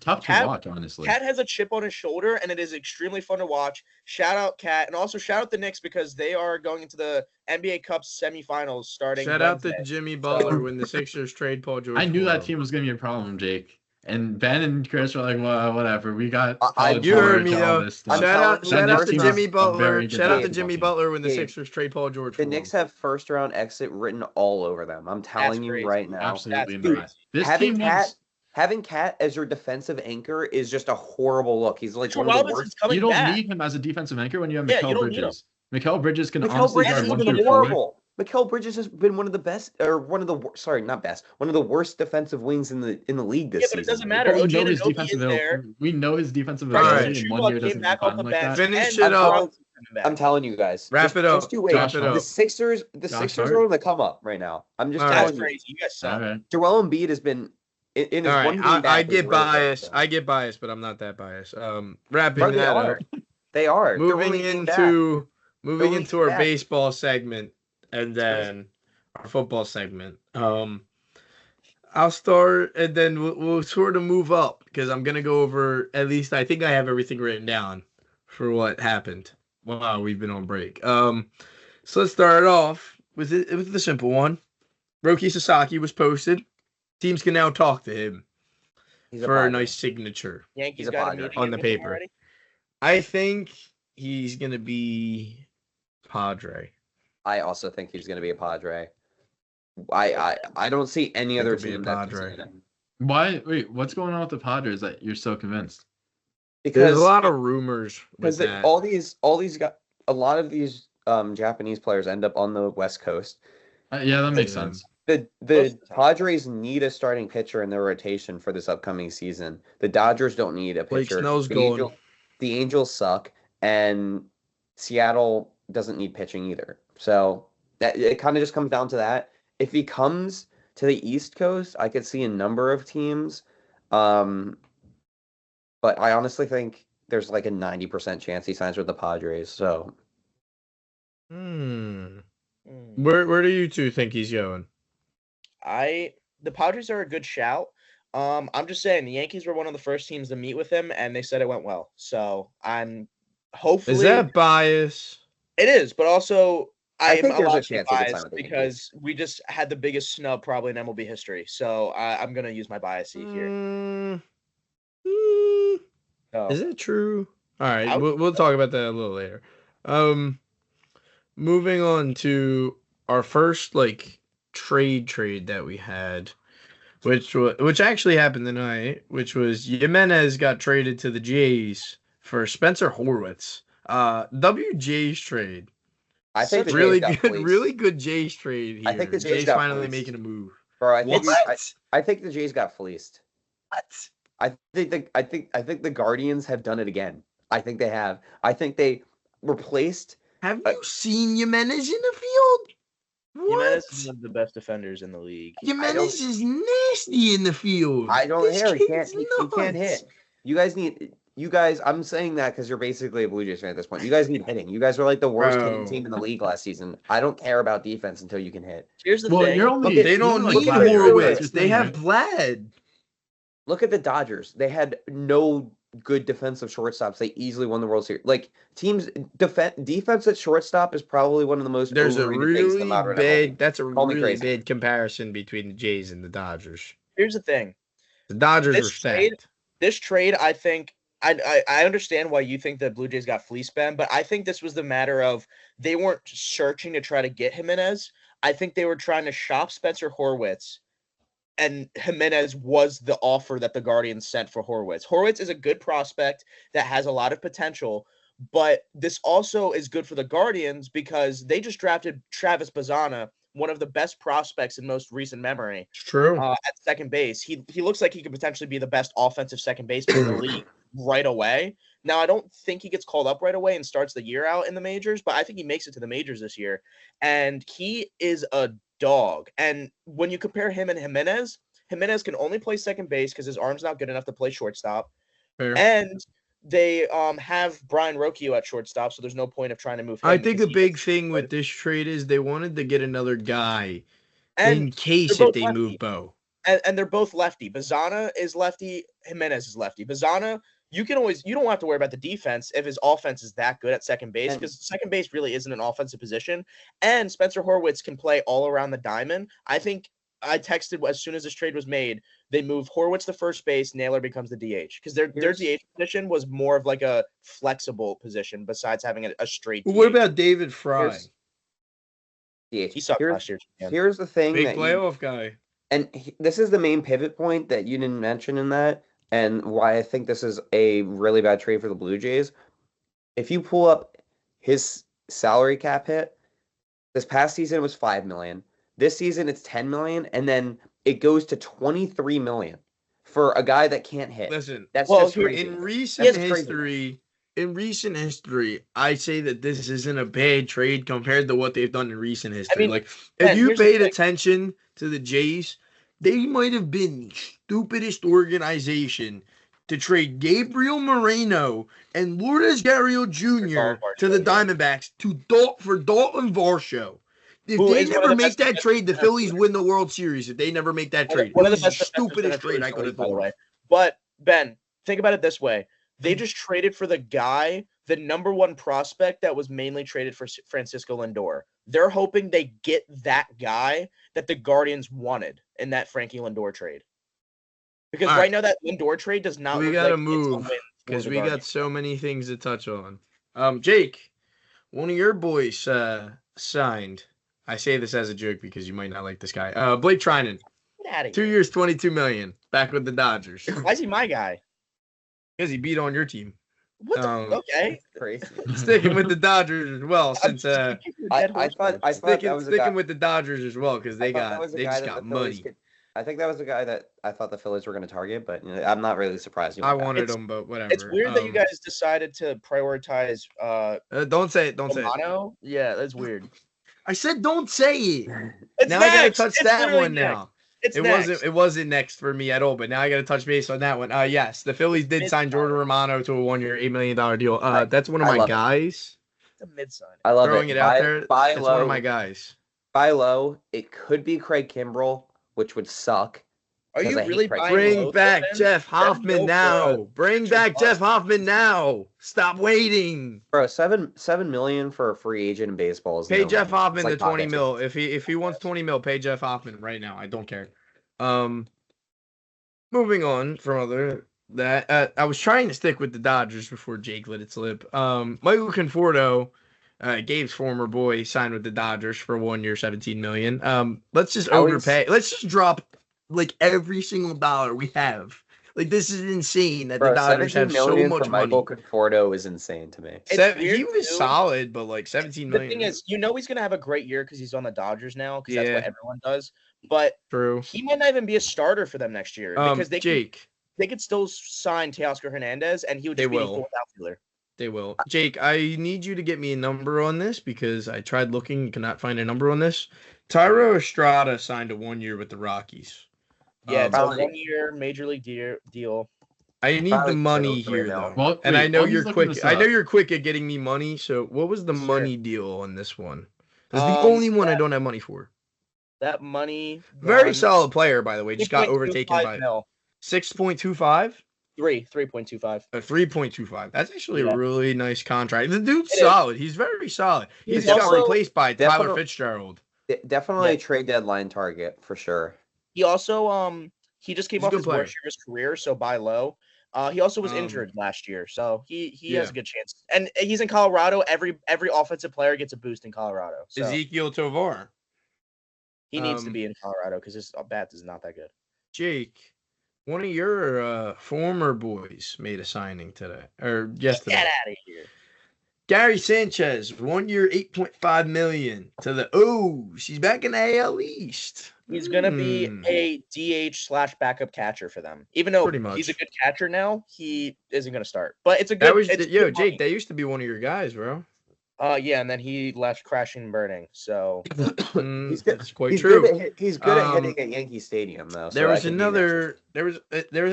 [SPEAKER 4] tough to watch, honestly.
[SPEAKER 3] Cat has a chip on his shoulder, and it is extremely fun to watch. Shout out Cat, and also shout out the Knicks because they are going into the NBA Cup semifinals starting
[SPEAKER 1] Shout
[SPEAKER 3] Wednesday.
[SPEAKER 1] out to Jimmy Butler when the Sixers trade Paul George.
[SPEAKER 4] I knew that team was going to be a problem, Jake. And Ben and Chris were like, well, whatever. We got.
[SPEAKER 1] You heard me though. Shout out to Jimmy Butler. Shout out to Jimmy Butler when the Sixers trade Paul George.
[SPEAKER 2] The Knicks have first round exit written all over them. I'm telling you right now.
[SPEAKER 4] Absolutely not.
[SPEAKER 2] Having Cat as your defensive anchor is just a horrible look. He's like one of the worst.
[SPEAKER 4] You don't need him as a defensive anchor when you have Mikal Bridges. Mikal Bridges can honestly guard 1 through 4.
[SPEAKER 2] Mikal Bridges has been one of the best, or one of the one of the worst defensive wings in the league this season.
[SPEAKER 3] But it doesn't matter.
[SPEAKER 4] We know his defensive ability, and 1 year doesn't define like that.
[SPEAKER 1] Finish it up.
[SPEAKER 2] I'm telling you guys.
[SPEAKER 1] Wrap it up.
[SPEAKER 2] The Sixers are on the come up right now. I'm just telling you.
[SPEAKER 3] Crazy. You guys suck.
[SPEAKER 2] Joel Embiid has been in his one game back.
[SPEAKER 1] I get biased. I get biased, but I'm not that biased. Wrapping that up.
[SPEAKER 2] They are.
[SPEAKER 1] Moving into our baseball segment. And then our football segment. I'll start, and then we'll sort of move up because I'm gonna go over. At least I think I have everything written down for what happened while we've been on break. So let's start off with it. It was the simple one. Roki Sasaki was posted. Teams can now talk to him for a nice signature.
[SPEAKER 3] Yankees got a meeting
[SPEAKER 1] on the paper.
[SPEAKER 3] Already?
[SPEAKER 1] I think he's gonna be Padre.
[SPEAKER 2] I also think he's gonna be a Padre. I don't see any other team
[SPEAKER 1] Padre.
[SPEAKER 4] Why? Wait, what's going on with the Padres that you're so convinced?
[SPEAKER 1] Because there's a lot of rumors.
[SPEAKER 2] Because all these a lot of these Japanese players end up on the West Coast.
[SPEAKER 4] Yeah, that makes sense.
[SPEAKER 2] The Padres need a starting pitcher in their rotation for this upcoming season. The Dodgers don't need a pitcher. The Angels suck, and Seattle doesn't need pitching either. So it kind of just comes down to that. If he comes to the East Coast, I could see a number of teams. But I honestly think there's like a 90% chance he signs with the Padres. So,
[SPEAKER 1] Where do you two think he's going?
[SPEAKER 3] The Padres are a good shout. I'm just saying the Yankees were one of the first teams to meet with him, and they said it went well. So I'm hopefully.
[SPEAKER 1] Is that bias?
[SPEAKER 3] It is, but also
[SPEAKER 2] I think there's a chance biased
[SPEAKER 3] because we just had the biggest snub probably in MLB history. So I'm gonna use my bias here.
[SPEAKER 1] Is that true? All right, we'll talk about that a little later. Moving on to our first trade that we had, which actually happened tonight, which was Jimenez got traded to the Jays for Spencer Horwitz. WJ's trade.
[SPEAKER 2] I think the
[SPEAKER 1] really good Jays trade here.
[SPEAKER 2] I think the
[SPEAKER 1] Jays finally making a move.
[SPEAKER 2] Bro, I think the Jays got fleeced.
[SPEAKER 1] What?
[SPEAKER 2] I think the Guardians have done it again. I think they have. I think they replaced.
[SPEAKER 1] Have you seen Jimenez in the field? What?
[SPEAKER 3] Jimenez is one of the best defenders in the league.
[SPEAKER 1] Jimenez is nasty in the field.
[SPEAKER 2] I don't care. He can't hit. You guys, I'm saying that because you're basically a Blue Jays fan at this point. You guys need hitting. You guys were like the worst hitting team in the league last season. I don't care about defense until you can hit.
[SPEAKER 3] Here's the thing.
[SPEAKER 1] They don't need Horwitz. They have Vlad.
[SPEAKER 2] Look at the Dodgers. They had no good defensive shortstops. They easily won the World Series. Like teams defense at shortstop is probably one of the most.
[SPEAKER 1] There's a really big. That's a really big comparison between the Jays and the Dodgers.
[SPEAKER 3] Here's the thing.
[SPEAKER 1] The Dodgers are stacked.
[SPEAKER 3] This trade, I think. I understand why you think the Blue Jays got fleeced, Ben, but I think this was the matter of they weren't searching to try to get Jimenez. I think they were trying to shop Spencer Horwitz, and Jimenez was the offer that the Guardians sent for Horwitz. Horwitz is a good prospect that has a lot of potential, but this also is good for the Guardians because they just drafted Travis Bazzana, one of the best prospects in most recent memory.
[SPEAKER 1] It's true.
[SPEAKER 3] At second base. He looks like he could potentially be the best offensive second baseman in the league right away. Now, I don't think he gets called up right away and starts the year out in the majors, but I think he makes it to the majors this year. And he is a dog. And when you compare him and Jimenez can only play second base because his arm's not good enough to play shortstop.
[SPEAKER 1] Fair.
[SPEAKER 3] And they have Brian Rocchio at shortstop, so there's no point of trying to move him.
[SPEAKER 1] I think the big thing with this trade is they wanted to get another guy in case if they move Bo.
[SPEAKER 3] And they're both lefty. Bazzana is lefty. Jimenez is lefty. Bazzana, you don't have to worry about the defense if his offense is that good at second base because second base really isn't an offensive position. And Spencer Horwitz can play all around the diamond. I think I texted as soon as this trade was made, they moved Horwitz to first base. Naylor becomes the DH because their DH position was more of like a flexible position besides having a straight DH.
[SPEAKER 1] What about David Fry?
[SPEAKER 3] He sucked last year.
[SPEAKER 2] Here's the thing.
[SPEAKER 1] Big playoff guy.
[SPEAKER 2] And this is the main pivot point that you didn't mention in that and why I think this is a really bad trade for the Blue Jays. If you pull up his salary cap hit, this past season was $5 million. This season it's $10 million, and then it goes to $23 million for a guy that can't hit.
[SPEAKER 1] Listen,
[SPEAKER 2] that's just crazy.
[SPEAKER 1] In recent history, I say that this isn't a bad trade compared to what they've done in recent history. If you paid attention to the Jays, they might have been the stupidest organization to trade Gabriel Moreno and Lourdes Gurriel Jr. to the Diamondbacks for Dalton Varsho. If they never make that trade, the Phillies win the World Series. If they never make that trade,
[SPEAKER 3] one of the
[SPEAKER 1] stupidest trade I could have thought of.
[SPEAKER 3] But Ben, think about it this way: they just traded for the guy, the number one prospect that was mainly traded for Francisco Lindor. They're hoping they get that guy that the Guardians wanted in that Frankie Lindor trade. Because right now that Lindor trade does not.
[SPEAKER 1] We gotta move because we got so many things to touch on. Jake, one of your boys signed. I say this as a joke because you might not like this guy. Blake Trinan.
[SPEAKER 3] Get out of
[SPEAKER 1] 2 years, $22 million. Back with the Dodgers.
[SPEAKER 3] Why is he my guy?
[SPEAKER 1] Because he beat on your team.
[SPEAKER 3] What? Okay.
[SPEAKER 2] Crazy.
[SPEAKER 1] Sticking with the Dodgers as well, since
[SPEAKER 2] I thought
[SPEAKER 1] sticking with the Dodgers as well because they just got money.
[SPEAKER 2] I think that was the guy that I thought the Phillies were going to target, but I'm not really surprised.
[SPEAKER 1] I wanted him, but whatever.
[SPEAKER 3] It's weird that you guys decided to prioritize.
[SPEAKER 1] Don't say it. Don't say it.
[SPEAKER 3] Yeah, that's weird.
[SPEAKER 1] I said don't say it.
[SPEAKER 3] Now
[SPEAKER 1] I gotta touch that one
[SPEAKER 3] next.
[SPEAKER 1] now. It wasn't next for me at all, but now I gotta touch base on that one. Yes, the Phillies did sign Jordan Romano to a 1-year, $8 million deal. That's one of my guys.
[SPEAKER 3] It's a mid-sign.
[SPEAKER 2] I love
[SPEAKER 1] throwing it out there. That's one of my guys.
[SPEAKER 2] Buy low. It could be Craig Kimbrell, which would suck.
[SPEAKER 3] Are you really
[SPEAKER 1] bring back Jeff Hoffman now? Bring back Jeff Hoffman now. Stop waiting,
[SPEAKER 2] bro. $7 million for a free agent in baseball is
[SPEAKER 1] pay Jeff Hoffman the $20 million. If he wants $20 million, pay Jeff Hoffman right now. I don't care. Moving on from that, I was trying to stick with the Dodgers before Jake let it slip. Michael Conforto, Gabe's former boy, signed with the Dodgers for 1 year, $17 million. Let's just overpay. Let's just drop like every single dollar we have. Like, this is insane that the Dodgers have so much money.
[SPEAKER 2] Michael Conforto is insane to me.
[SPEAKER 1] He was solid, but like $17 million.
[SPEAKER 3] The thing is, he's going to have a great year because he's on the Dodgers now, because that's what everyone does. But he might not even be a starter for them next year because they could still sign Teoscar Hernandez, and he would just be a full outfielder.
[SPEAKER 1] They will. Jake, I need you to get me a number on this because I tried looking and could not find a number on this. Tyro Estrada signed a 1 year with the Rockies.
[SPEAKER 3] Yeah, it's a 1 year major league deal.
[SPEAKER 1] I need the money here, though. Well, and I know you're quick. I know you're quick at getting me money. So, what was the money deal on this one? It's the only one I don't have money for.
[SPEAKER 3] That money.
[SPEAKER 1] Very solid player, by the way. Just got overtaken by 6.25.
[SPEAKER 3] 3.25.
[SPEAKER 1] 3.25. That's actually a really nice contract. The dude's solid. He's very solid. He just got replaced by Tyler Fitzgerald.
[SPEAKER 2] Definitely a trade deadline target for sure.
[SPEAKER 3] He also he just came off his worst year of his career, so buy low. He also was injured last year, so he has a good chance. And he's in Colorado. Every offensive player gets a boost in Colorado. So.
[SPEAKER 1] Ezekiel Tovar.
[SPEAKER 3] He needs to be in Colorado because his bat is not that good.
[SPEAKER 1] Jake, one of your former boys made a signing today or yesterday.
[SPEAKER 3] Get out of here.
[SPEAKER 1] Gary Sanchez, 1 year, $8.5 million to the O's. He's back in the AL East.
[SPEAKER 3] He's gonna be a DH/backup catcher for them. Even though he's a good catcher now, he isn't gonna start. But it's a good.
[SPEAKER 1] Jake, that used to be one of your guys, bro.
[SPEAKER 3] Yeah, and then he left crashing and burning. So
[SPEAKER 1] that's quite true.
[SPEAKER 2] He's good at hitting at Yankee Stadium, though. So
[SPEAKER 1] there was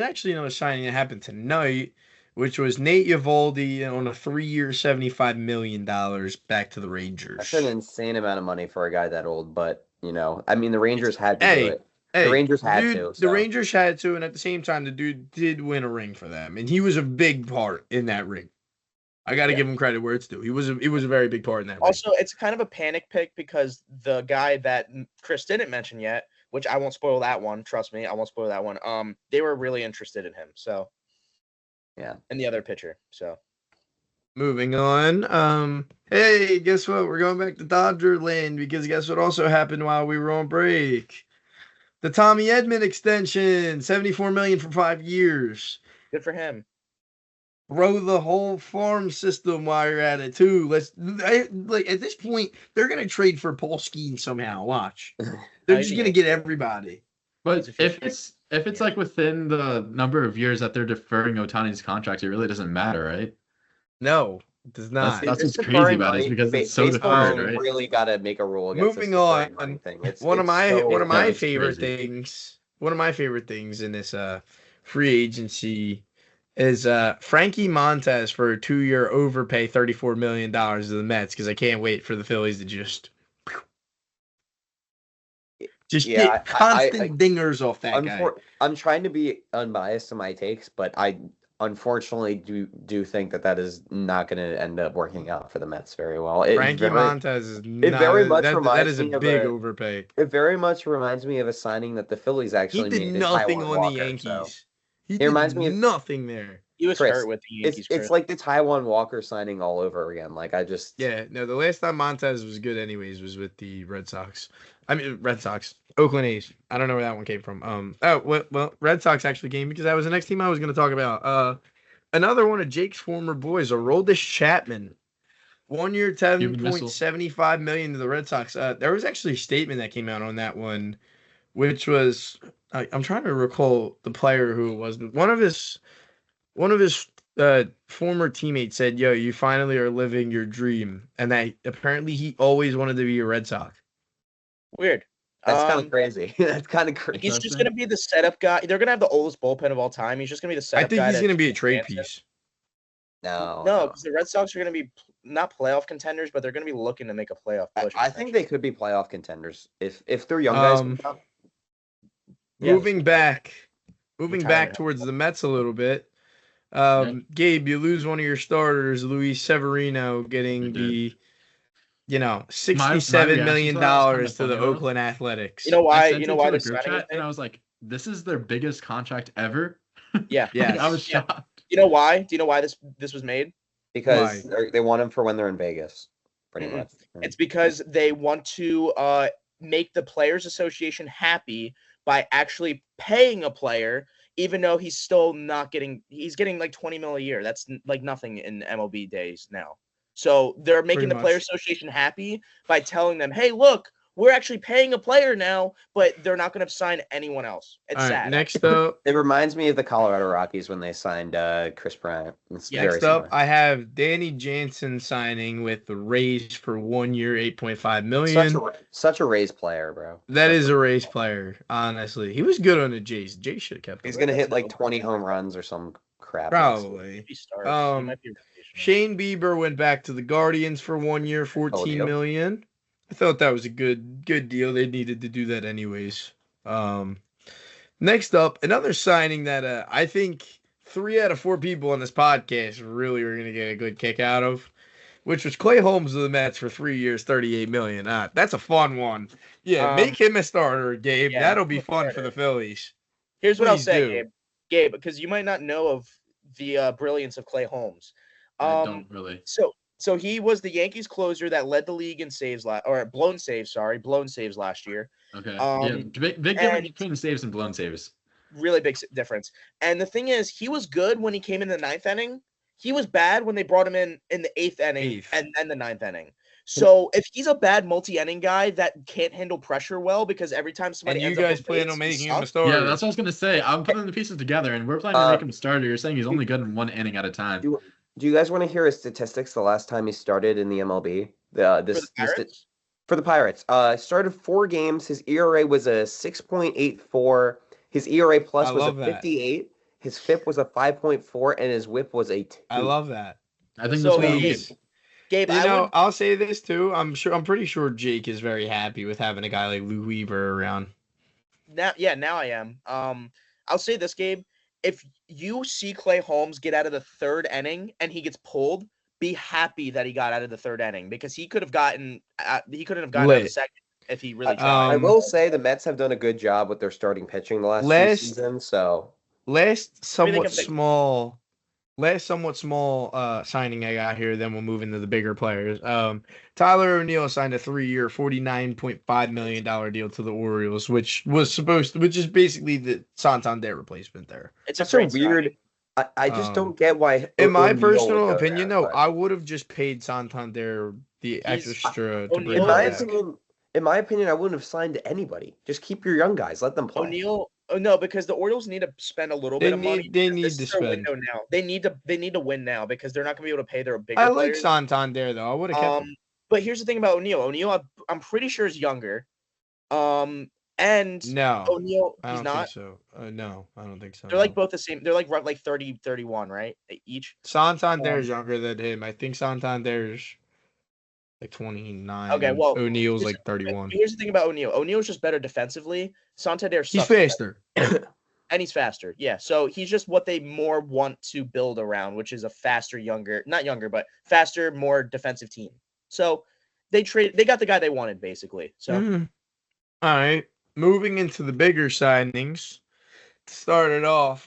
[SPEAKER 1] actually another signing that happened tonight, which was Nate Eovaldi on a 3 year, $75 million back to the Rangers.
[SPEAKER 2] That's an insane amount of money for a guy that old, but. You know, I mean, the Rangers had to do it. The Rangers had to.
[SPEAKER 1] The Rangers had to, and at the same time, the dude did win a ring for them, and he was a big part in that ring. I got to give him credit where it's due. He was a very big part in that.
[SPEAKER 3] Also, it's kind of a panic pick because the guy that Chris didn't mention yet, which I won't spoil that one. Trust me, I won't spoil that one. They were really interested in him. So,
[SPEAKER 2] yeah,
[SPEAKER 3] and the other pitcher. So.
[SPEAKER 1] Moving on. Hey, guess what? We're going back to Dodger land because guess what also happened while we were on break? The Tommy Edman extension, $74 million for 5 years.
[SPEAKER 3] Good for him.
[SPEAKER 1] Throw the whole farm system while you're at it too. At this point, they're gonna trade for Paul Skeens somehow. Watch. They're just gonna get everybody.
[SPEAKER 4] But if it's like within the number of years that they're deferring Ohtani's contract, it really doesn't matter, right?
[SPEAKER 1] No, it does not.
[SPEAKER 4] That's what's crazy about it because it's so deferred, right?
[SPEAKER 2] Really got to make a rule against
[SPEAKER 1] moving on. One of my favorite things in this free agency is Frankie Montas for a 2 year overpay $34 million to the Mets because I can't wait for the Phillies to just Just get constant dingers off that guy.
[SPEAKER 2] I'm trying to be unbiased in my takes, but I unfortunately do think that is not going to end up working out for the Mets very well.
[SPEAKER 1] Frankie Montas is not. It very much that is a big overpay.
[SPEAKER 2] It very much reminds me of a signing that the Phillies actually made.
[SPEAKER 1] He did nothing on the Yankees. So. He reminds me of nothing there.
[SPEAKER 3] He was hurt with the Yankees.
[SPEAKER 2] It's like the Taijuan Walker signing all over again. Like
[SPEAKER 1] the last time Montas was good anyways was with the Red Sox. Oakland A's. I don't know where that one came from. Red Sox actually came because that was the next team I was going to talk about. Another one of Jake's former boys, Aroldis Chapman. 1 year, $10.75 million to the Red Sox. There was actually a statement that came out on that one, which was I'm trying to recall the player who it was. One of his former teammates said, "Yo, you finally are living your dream," and that apparently he always wanted to be a Red Sox.
[SPEAKER 3] Weird.
[SPEAKER 2] That's kind of crazy. That's kind of crazy.
[SPEAKER 3] He's just going to be the setup guy. They're going to have the oldest bullpen of all time. He's just going to be the setup guy.
[SPEAKER 1] I think he's going to be a trade piece.
[SPEAKER 2] No,
[SPEAKER 3] because the Red Sox are going to be not playoff contenders, but they're going to be looking to make a playoff push.
[SPEAKER 2] I think they could be playoff contenders if they're young guys.
[SPEAKER 1] Moving back towards the Mets a little bit. Gabe, you lose one of your starters, Luis Severino, getting the $67 million to the Oakland Athletics.
[SPEAKER 3] You know why? They're
[SPEAKER 4] chat, and I was like, this is their biggest contract ever.
[SPEAKER 3] Yeah.
[SPEAKER 1] I
[SPEAKER 4] was shocked.
[SPEAKER 3] You know why? Do you know why this was made?
[SPEAKER 2] Because they want him for when they're in Vegas, pretty much.
[SPEAKER 3] It's because they want to make the Players Association happy by actually paying a player, even though he's still not getting. He's getting like $20 million a year. That's like nothing in MLB days now. So they're making the Players Association happy by telling them, "Hey, look, we're actually paying a player now, but they're not going to sign anyone else." It's sad.
[SPEAKER 1] Next up,
[SPEAKER 2] it reminds me of the Colorado Rockies when they signed Chris Bryant.
[SPEAKER 1] Next up, I have Danny Jansen signing with the Rays for 1 year, $8.5 million.
[SPEAKER 2] Such a Rays player, bro.
[SPEAKER 1] That is a Rays player. Honestly, he was good on the Jays. Jays should have kept him.
[SPEAKER 2] He's going to hit like 20 home runs or some crap.
[SPEAKER 1] Probably. Shane Bieber went back to the Guardians for 1 year, $14 million. I thought that was a good deal. They needed to do that anyways. Next up, another signing that I think 3 out of 4 people on this podcast really are going to get a good kick out of, which was Clay Holmes of the Mets for 3 years, $38 million. That's a fun one. Yeah, make him a starter, Gabe. Yeah, that'll be fun for the Phillies.
[SPEAKER 3] Here's what I'll say, Gabe, because you might not know of the brilliance of Clay Holmes.
[SPEAKER 4] I don't really.
[SPEAKER 3] So he was the Yankees closer that led the league in blown saves last year.
[SPEAKER 4] Okay. Big difference between saves and blown saves.
[SPEAKER 3] Really big difference. And the thing is, he was good when he came in the 9th inning. He was bad when they brought him in the 8th inning and the 9th inning. So if he's a bad multi-inning guy that can't handle pressure well, because every time somebody
[SPEAKER 1] and you guys plan on making him a starter.
[SPEAKER 4] Yeah, that's what I was gonna say. I'm putting the pieces together, and we're planning to make him a starter. You're saying he's only good in 1 inning at a time.
[SPEAKER 2] Do you guys want to hear his statistics? The last time he started in the MLB, for the Pirates, started 4 games. His ERA was a 6.84. His ERA plus was a 58. His FIP was a 5.4, and his WHIP was a 2.
[SPEAKER 1] I love that.
[SPEAKER 4] I think that's what he is.
[SPEAKER 3] Gabe,
[SPEAKER 1] I'll say this too. I'm pretty sure Jake is very happy with having a guy like Lou Weaver around.
[SPEAKER 3] Now I am. I'll say this, Gabe. If you see Clay Holmes get out of the 3rd inning and he gets pulled, be happy that he got out of the 3rd inning, because he couldn't have gotten out of the 2nd if he really tried.
[SPEAKER 2] I will say the Mets have done a good job with their starting pitching the last 2 seasons. So
[SPEAKER 1] last somewhat small signing I got here, then we'll move into the bigger players. Tyler O'Neill signed a 3-year, $49.5 million deal to the Orioles, which is basically the Santander replacement there.
[SPEAKER 3] It's
[SPEAKER 2] such a weird. I just don't get why.
[SPEAKER 1] In my personal opinion, though, I would have just paid Santander the extra to bring him back.
[SPEAKER 2] In my opinion, I wouldn't have signed anybody. Just keep your young guys. Let them play.
[SPEAKER 3] O'Neill. Oh no, because the Orioles need to spend a little bit of money.
[SPEAKER 1] They need to spend
[SPEAKER 3] now. They need to win now, because they're not going to be able to pay their bigger.
[SPEAKER 1] I like Santander though. I would have kept him.
[SPEAKER 3] But here's the thing about O'Neill. O'Neill, I'm pretty sure is younger. And
[SPEAKER 1] no,
[SPEAKER 3] O'Neill,
[SPEAKER 1] he's
[SPEAKER 3] not.
[SPEAKER 1] So no, I don't think so.
[SPEAKER 3] They're like both the same. They're like 30, 31, right? Each.
[SPEAKER 1] Santander's younger than him. I think Santander's like 29.
[SPEAKER 3] Okay, well,
[SPEAKER 1] O'Neal's like 31.
[SPEAKER 3] Here's the thing about O'Neal. O'Neal's just better defensively. Santander sucks.
[SPEAKER 1] He's faster.
[SPEAKER 3] And he's faster. Yeah. So he's just what they more want to build around, which is a faster, not younger, but faster, more defensive team. So they got the guy they wanted, basically. So
[SPEAKER 1] all right. Moving into the bigger signings. Started off.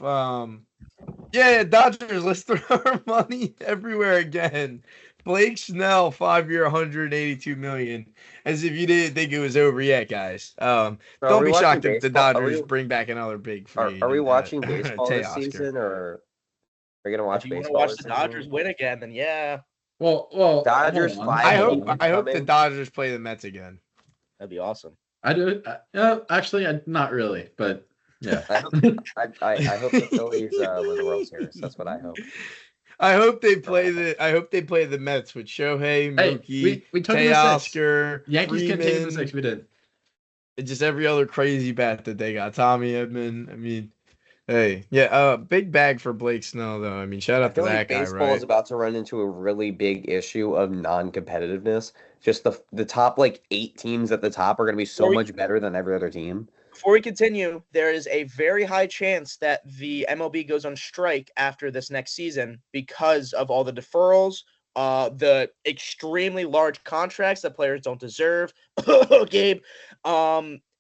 [SPEAKER 1] Dodgers, let's throw our money everywhere again. Blake Snell, 5-year, $182 million. As if you didn't think it was over yet, guys. Don't be shocked if the Dodgers bring back another big free.
[SPEAKER 2] Are we watching baseball this season, or are we gonna watch baseball?
[SPEAKER 3] If you want to watch the Dodgers win again, then yeah.
[SPEAKER 2] Well, Dodgers.
[SPEAKER 1] I hope the Dodgers play the Mets again.
[SPEAKER 3] That'd be awesome.
[SPEAKER 4] I do. Actually, not really, but yeah.
[SPEAKER 2] I hope the Phillies win the World Series. That's what I hope.
[SPEAKER 1] I hope they play the Mets with Shohei, Mookie,
[SPEAKER 4] we took
[SPEAKER 1] Teoscar,
[SPEAKER 4] Yankees
[SPEAKER 1] Freeman,
[SPEAKER 4] can take the 6. We did.
[SPEAKER 1] And just every other crazy bat that they got. Tommy Edman. I mean, hey, yeah, big bag for Blake Snell though. I mean, shout out to that guy.
[SPEAKER 2] Baseball is about to run into a really big issue of non-competitiveness. Just the top 8 teams at the top are going to be so much better than every other team.
[SPEAKER 3] Before we continue, there is a very high chance that the MLB goes on strike after this next season because of all the deferrals, the extremely large contracts that players don't deserve. Gabe,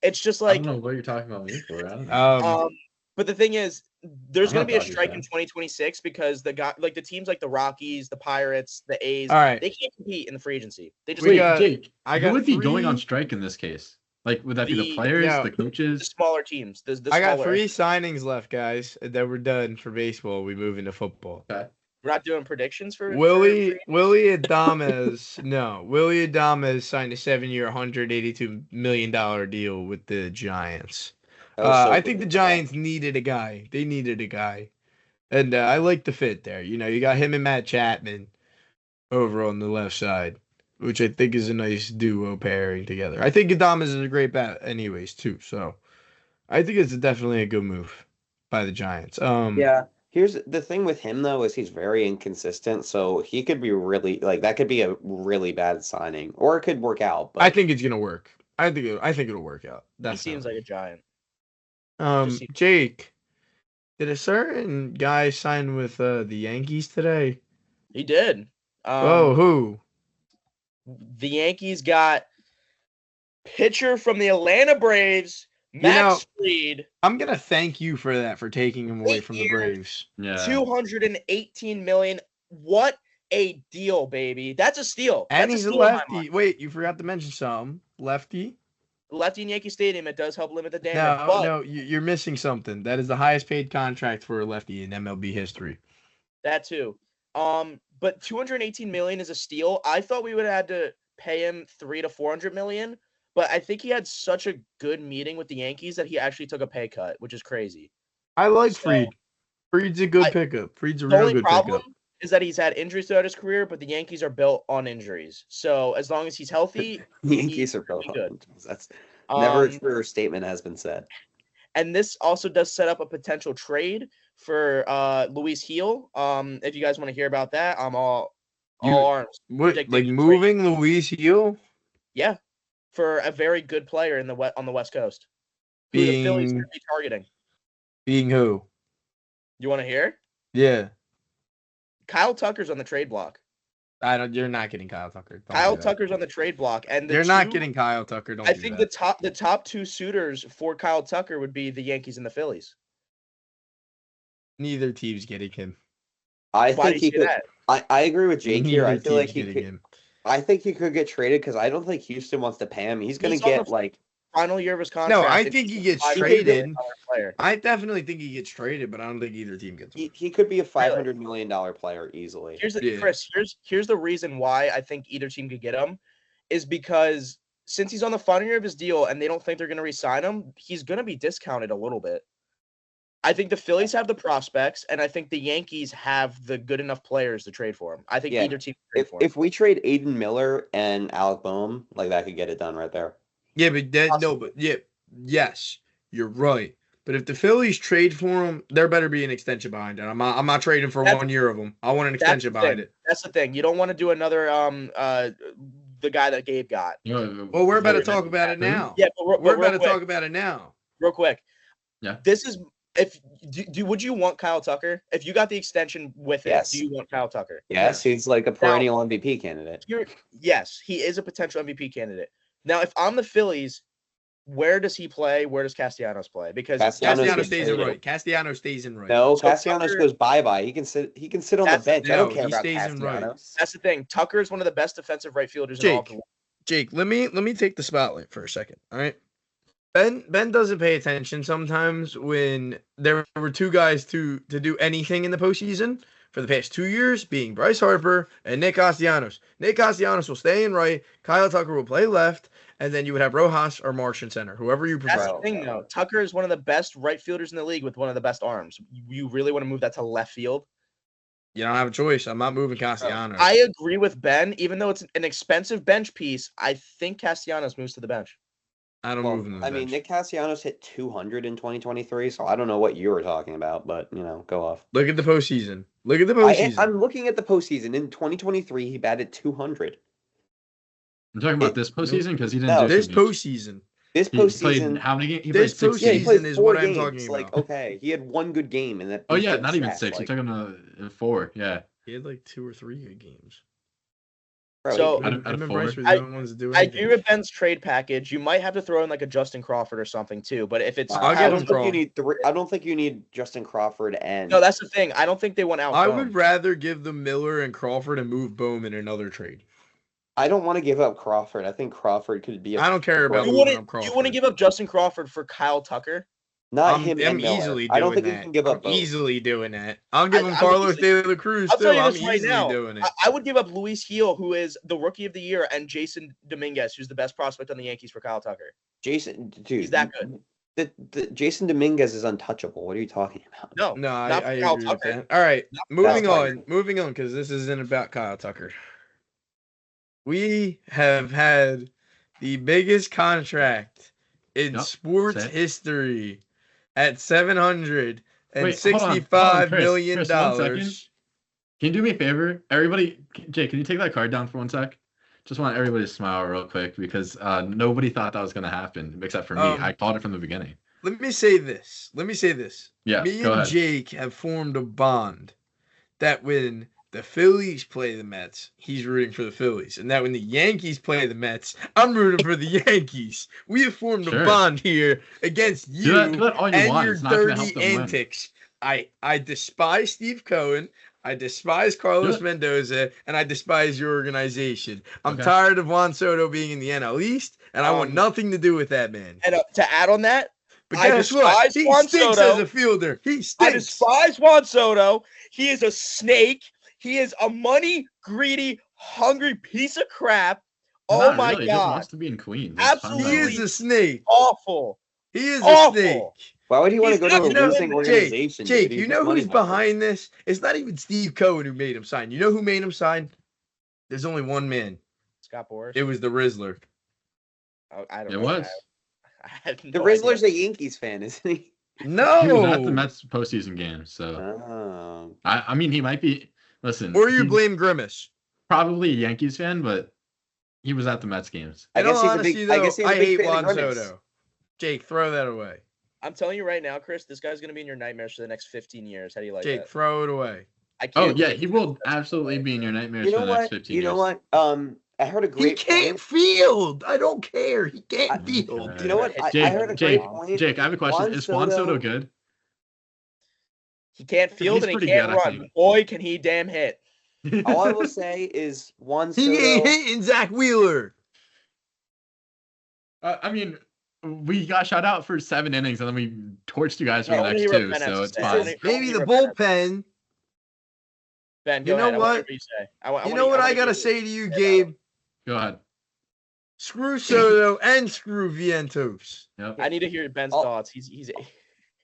[SPEAKER 3] it's just like
[SPEAKER 4] I don't know what you're talking about me for. I don't know.
[SPEAKER 3] But the thing is, there's going to be a strike in 2026 because the teams like the Rockies, the Pirates, the A's, they can't compete in the free agency. They just
[SPEAKER 4] Jake, who would be going on strike in this case? Would that be the players, the coaches?
[SPEAKER 3] The smaller teams.
[SPEAKER 1] I got 3 signings left, guys. That we're done for baseball. We move into football.
[SPEAKER 4] Okay.
[SPEAKER 3] We're not doing predictions for
[SPEAKER 1] Willie Adames. No, Willie Adames signed a 7-year, $182 million deal with the Giants. I think the Giants needed a guy. They needed a guy, and I like the fit there. You got him and Matt Chapman over on the left side, which I think is a nice duo pairing together. I think Adames is a great bat anyways, too. So I think it's definitely a good move by the Giants.
[SPEAKER 2] Yeah. Here's the thing with him, though, is he's very inconsistent. So he could be really, that could be a really bad signing. Or it could work out. But
[SPEAKER 1] I think it's going to work. I think it'll work out.
[SPEAKER 3] He seems like a Giant.
[SPEAKER 1] Jake, did a certain guy sign with the Yankees today?
[SPEAKER 3] He did.
[SPEAKER 1] Who?
[SPEAKER 3] The Yankees got pitcher from the Atlanta Braves, Max Fried.
[SPEAKER 1] I'm gonna thank you for that, for taking him away from the Braves.
[SPEAKER 4] Yeah,
[SPEAKER 3] $218 million. What a deal, baby! That's a steal.
[SPEAKER 1] And he's a lefty. Wait, you forgot to mention something. Lefty.
[SPEAKER 3] Lefty in Yankee Stadium. It does help limit the damage.
[SPEAKER 1] No, you're missing something. That is the highest paid contract for a lefty in MLB history.
[SPEAKER 3] That too. But $218 million is a steal. I thought we would have had to pay him $300 to $400 million, but I think he had such a good meeting with the Yankees that he actually took a pay cut, which is crazy.
[SPEAKER 1] I like Fried. Fried's a good pickup. Fried's a real good pickup. The only problem
[SPEAKER 3] is that he's had injuries throughout his career, but the Yankees are built on injuries. So as long as he's healthy,
[SPEAKER 2] the Yankees are built on injuries. That's never a truer statement has been said.
[SPEAKER 3] And this also does set up a potential trade for Luis Gil. If you guys want to hear about that, I'm all arms.
[SPEAKER 1] What, moving Luis Gil?
[SPEAKER 3] Yeah, for a very good player on the West Coast. Who the Phillies are going to be targeting.
[SPEAKER 1] Being who?
[SPEAKER 3] You want to hear?
[SPEAKER 1] Yeah.
[SPEAKER 3] Kyle Tucker's on the trade block.
[SPEAKER 1] You're not getting Kyle Tucker.
[SPEAKER 3] Kyle Tucker's on the trade block, and
[SPEAKER 1] you're not getting Kyle Tucker.
[SPEAKER 3] I think the top 2 suitors for Kyle Tucker would be the Yankees and the Phillies.
[SPEAKER 1] Neither team's getting him.
[SPEAKER 2] I think he could. I agree with Jake here. I feel like he could. I think he could get traded because I don't think Houston wants to pay him. He's going to get
[SPEAKER 3] final year of his contract.
[SPEAKER 1] No, I think he gets traded. I definitely think he gets traded, but I don't think either team gets him.
[SPEAKER 2] He could be a $500 million player easily.
[SPEAKER 3] Here's the reason why I think either team could get him is because since he's on the final year of his deal and they don't think they're going to re-sign him, he's going to be discounted a little bit. I think the Phillies have the prospects, and I think the Yankees have the good enough players to trade for him. I think either team can trade for him.
[SPEAKER 2] If we trade Aiden Miller and Alec Boehm, that could get it done right there.
[SPEAKER 1] Yeah, but yes, you're right. But if the Phillies trade for him, there better be an extension behind it. I'm not trading for 1 year of him. I want an extension behind it.
[SPEAKER 3] That's the thing. You don't want to do another the guy that Gabe got.
[SPEAKER 1] Well, we're about to talk about it now.
[SPEAKER 3] Yeah, but
[SPEAKER 1] we're about to talk about it now.
[SPEAKER 3] Real quick.
[SPEAKER 4] Yeah.
[SPEAKER 3] This is would you want Kyle Tucker if you got the extension with it?
[SPEAKER 2] Yes.
[SPEAKER 3] Do you want Kyle Tucker?
[SPEAKER 2] Yes, he's like a perennial MVP candidate.
[SPEAKER 3] Yes, he is a potential MVP candidate. Now, if I'm the Phillies, where does he play? Where does Castellanos play? Because
[SPEAKER 1] Castellanos stays in right. Castellanos stays in right.
[SPEAKER 2] No, so Castellanos goes bye-bye. He can sit on the bench. I don't care about Castellanos.
[SPEAKER 3] Right. That's the thing. Tucker is one of the best defensive right fielders in all of the league.
[SPEAKER 1] Jake, let me take the spotlight for a second. All right. Ben doesn't pay attention sometimes when there were two guys to do anything in the postseason for the past 2 years, being Bryce Harper and Nick Castellanos. Nick Castellanos will stay in right, Kyle Tucker will play left, and then you would have Rojas or Marsh in center, whoever you prefer.
[SPEAKER 3] That's the thing, though. Tucker is one of the best right fielders in the league with one of the best arms. You really want to move that to left field?
[SPEAKER 1] You don't have a choice. I'm not moving Castellanos.
[SPEAKER 3] I agree with Ben. Even though it's an expensive bench piece, I think Castellanos moves to the bench.
[SPEAKER 1] I don't move him to the bench.
[SPEAKER 2] I mean, Nick Castellanos hit 200 in 2023, so I don't know what you were talking about, but, go off.
[SPEAKER 1] Look at the postseason.
[SPEAKER 2] I'm looking at the postseason. In 2023, he batted 200.
[SPEAKER 4] I'm talking about this postseason because he didn't do
[SPEAKER 1] this postseason.
[SPEAKER 2] This postseason,
[SPEAKER 4] how many games? He
[SPEAKER 1] this
[SPEAKER 4] played 6 games.
[SPEAKER 1] He played is what I'm talking about.
[SPEAKER 2] Like, okay, he had one good game, and that.
[SPEAKER 4] Oh yeah, not even 6. He took him to 4. Yeah,
[SPEAKER 1] he had like 2 or 3 good games.
[SPEAKER 3] Bro, so
[SPEAKER 1] I
[SPEAKER 3] agree with Ben's trade package. You might have to throw in like a Justin Crawford or something too. But if it's,
[SPEAKER 2] I don't think you need Justin Crawford and.
[SPEAKER 3] No, that's the thing. I don't think they want out.
[SPEAKER 1] I would rather give them Miller and Crawford and move Bowman in another trade.
[SPEAKER 2] I don't want to give up Crawford. I think Crawford could be.
[SPEAKER 1] I don't care about
[SPEAKER 3] Crawford. You want to give up Justin Crawford for Kyle Tucker?
[SPEAKER 2] Not him.
[SPEAKER 1] I'm easily doing that.
[SPEAKER 2] I don't think you can give up both.
[SPEAKER 1] Easily doing that. I'll give him Carlos De La Cruz too. I'm easily doing it.
[SPEAKER 3] I would give up Luis Gil, who is the Rookie of the Year, and Jason Dominguez, who's the best prospect on the Yankees for Kyle Tucker.
[SPEAKER 2] Dude,
[SPEAKER 3] he's that good.
[SPEAKER 2] The Jason Dominguez is untouchable. What are you talking about?
[SPEAKER 1] No, I agree with that. All right, moving on, because this isn't about Kyle Tucker. We have had the biggest contract in sports history at $765 million.
[SPEAKER 4] Chris, 1 second. Can you do me a favor? Everybody, Jake, can you take that card down for 1 sec? Just want everybody to smile real quick because nobody thought that was going to happen except for me. I called it from the beginning.
[SPEAKER 1] Let me say this.
[SPEAKER 4] Yeah,
[SPEAKER 1] me and Jake have formed a bond that when the Phillies play the Mets, he's rooting for the Phillies. And that when the Yankees play the Mets, I'm rooting for the Yankees. We have formed a bond here against you and your dirty antics. I despise Steve Cohen. I despise Carlos Mendoza. And I despise your organization. I'm tired of Juan Soto being in the NL East, and I want nothing to do with that man.
[SPEAKER 3] And to add on that,
[SPEAKER 1] but guess what? He stinks as a fielder. He stinks.
[SPEAKER 3] I despise Juan Soto. He is a snake. He is a money greedy, hungry piece of crap. Oh my God! He
[SPEAKER 4] just wants to be in Queens.
[SPEAKER 3] Absolutely,
[SPEAKER 1] he is a snake.
[SPEAKER 3] Awful.
[SPEAKER 1] He is a snake.
[SPEAKER 2] Why would he want to go to a losing organization?
[SPEAKER 1] Jake, you know who's behind this? It's not even Steve Cohen who made him sign. You know who made him sign? There's only one man.
[SPEAKER 3] Scott Boras.
[SPEAKER 1] It was the Rizzler.
[SPEAKER 3] Oh, I don't know.
[SPEAKER 4] It was.
[SPEAKER 3] I had no
[SPEAKER 2] the Rizzler's a Yankees fan, isn't he?
[SPEAKER 1] No.
[SPEAKER 4] He was at the Mets postseason game, so. I mean, he might be. Listen.
[SPEAKER 1] Or you blame Grimace.
[SPEAKER 4] Probably a Yankees fan, but he was at the Mets games.
[SPEAKER 1] I hate Juan Soto. Jake, throw that away.
[SPEAKER 3] I'm telling you right now, Chris, this guy's going to be in your nightmares for the next 15 years. How do you like
[SPEAKER 1] Jake,
[SPEAKER 3] that?
[SPEAKER 1] throw it away.
[SPEAKER 4] He will absolutely be in your nightmares for the next 15 years.
[SPEAKER 2] You know what? I heard a great
[SPEAKER 1] He can't field. I don't care. He can't field.
[SPEAKER 2] You know what?
[SPEAKER 4] Jake,
[SPEAKER 2] I heard a great point.
[SPEAKER 4] Jake, I have a question. Is Juan Soto good?
[SPEAKER 3] He can't field and he can't run. Boy, can he damn hit.
[SPEAKER 2] All I will say is Juan Soto.
[SPEAKER 1] He ain't hitting Zach Wheeler.
[SPEAKER 4] I mean, we got shot out for 7 innings, and then we torched you guys for the next 2, so it's fine.
[SPEAKER 1] Maybe the bullpen.
[SPEAKER 3] Ben,
[SPEAKER 1] you know what? You know what I gotta say to you, Gabe?
[SPEAKER 4] Go ahead.
[SPEAKER 1] Screw Soto and screw Vientos.
[SPEAKER 4] Yep.
[SPEAKER 3] I need to hear Ben's thoughts. He's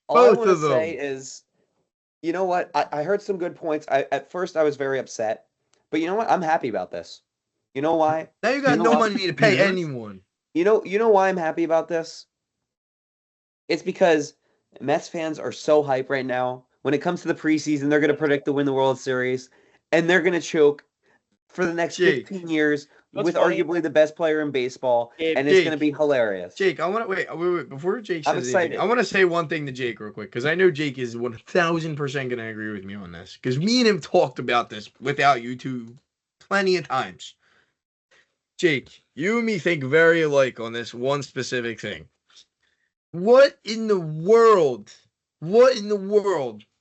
[SPEAKER 2] all I want to say is, you know what? I heard some good points. At first I was very upset, but you know what? I'm happy about this. You know why?
[SPEAKER 1] Now you got no money to pay anyone.
[SPEAKER 2] You know why I'm happy about this? It's because Mets fans are so hype right now. When it comes to the preseason, they're going to predict to win the World Series, and they're going to choke for the next 15 years with arguably the best player in baseball, and it's going to be hilarious.
[SPEAKER 1] Jake, I want to wait. Before Jake says anything, I want to say one thing to Jake real quick, because I know Jake is 1,000% going to agree with me on this, because me and him talked about this without you two plenty of times. Jake, you and me think very alike on this one specific thing. What in the world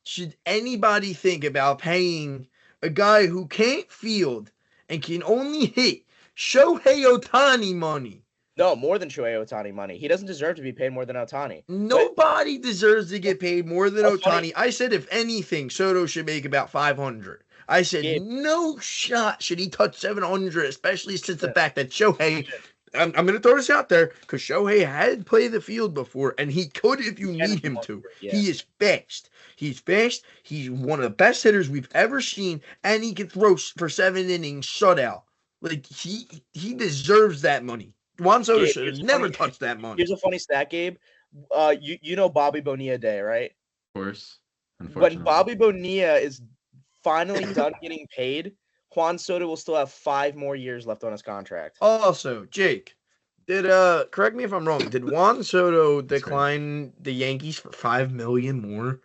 [SPEAKER 1] should anybody think about paying a guy who can't field and can only hit Shohei Ohtani money?
[SPEAKER 3] No, more than Shohei Ohtani money. He doesn't deserve to be paid more than Ohtani.
[SPEAKER 1] Nobody deserves to get paid more than Ohtani. I said, if anything, Soto should make about 500. I said, no shot should he touch 700, especially since the fact that Shohei, I'm going to throw this out there, because Shohei had played the field before, and he could if you need him to. Yeah. He is fast. He's fast. He's one of the best hitters we've ever seen, and he can throw for 7 innings shutout. Like, he deserves that money. Juan Soto should have never touched that money.
[SPEAKER 3] Here's a funny stat, Gabe. You know Bobby Bonilla Day, right?
[SPEAKER 4] Of course.
[SPEAKER 3] When Bobby Bonilla is finally done getting paid, Juan Soto will still have 5 more years left on his contract.
[SPEAKER 1] Also, Jake, correct me if I'm wrong, did Juan Soto decline the Yankees for $5 million more?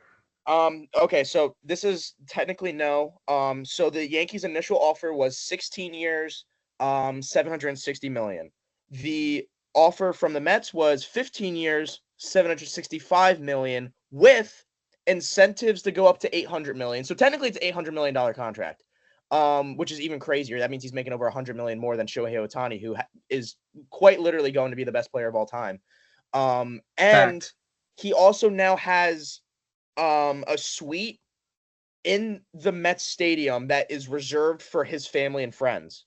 [SPEAKER 3] Okay, so this is technically no. So the Yankees' initial offer was 16 years, $760 million. The offer from the Mets was 15 years, $765 million, with incentives to go up to $800 million. So technically, it's $800 million contract, which is even crazier. That means he's making over $100 million more than Shohei Ohtani, who is quite literally going to be the best player of all time. And he also now has a suite in the Mets stadium that is reserved for his family and friends,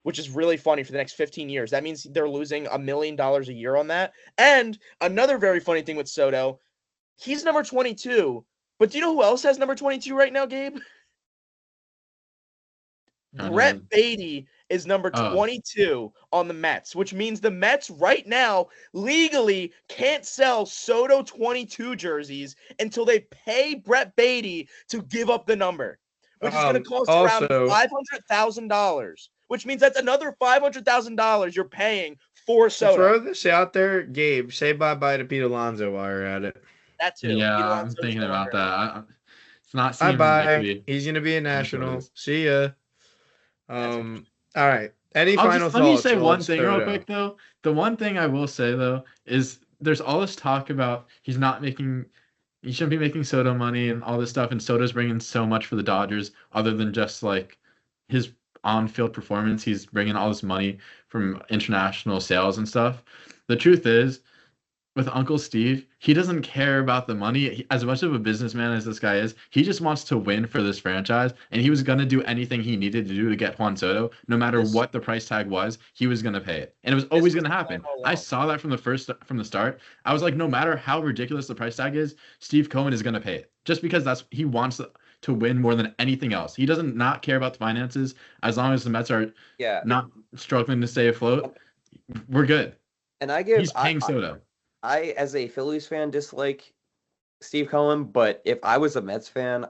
[SPEAKER 3] which is really funny for the next 15 years. That means they're losing $1 million a year on that. And another very funny thing with Soto, he's number 22. But do you know who else has number 22 right now, Gabe? Brett Beatty is number 22 on the Mets, which means the Mets right now legally can't sell Soto 22 jerseys until they pay Brett Beatty to give up the number, which is going to cost around $500,000, which means that's another $500,000 you're paying for Soto.
[SPEAKER 1] Throw this out there, Gabe. Say bye-bye to Pete Alonso while you're at it.
[SPEAKER 3] That too.
[SPEAKER 4] Yeah, I'm thinking about that. It's not seeming
[SPEAKER 1] bye-bye. He's going to be a National. See ya. All right. Any final thoughts?
[SPEAKER 4] Let me say one thing real quick, though. The one thing I will say, though, is there's all this talk about he shouldn't be making Soto money and all this stuff, and Soto's bringing so much for the Dodgers other than just, like, his on-field performance. He's bringing all this money from international sales and stuff. The truth is, with Uncle Steve, he doesn't care about the money. As much of a businessman as this guy is, he just wants to win for this franchise, and he was going to do anything he needed to do to get Juan Soto. No matter what the price tag was, he was going to pay it, and it was always going to happen. I saw that from the start. I was like, no matter how ridiculous the price tag is, Steve Cohen is going to pay it, just because he wants to win more than anything else. He doesn't not care about the finances. As long as the Mets are not struggling to stay afloat, we're good.
[SPEAKER 2] And
[SPEAKER 4] he's paying Soto.
[SPEAKER 2] I, as a Phillies fan, dislike Steve Cohen, but if I was a Mets fan,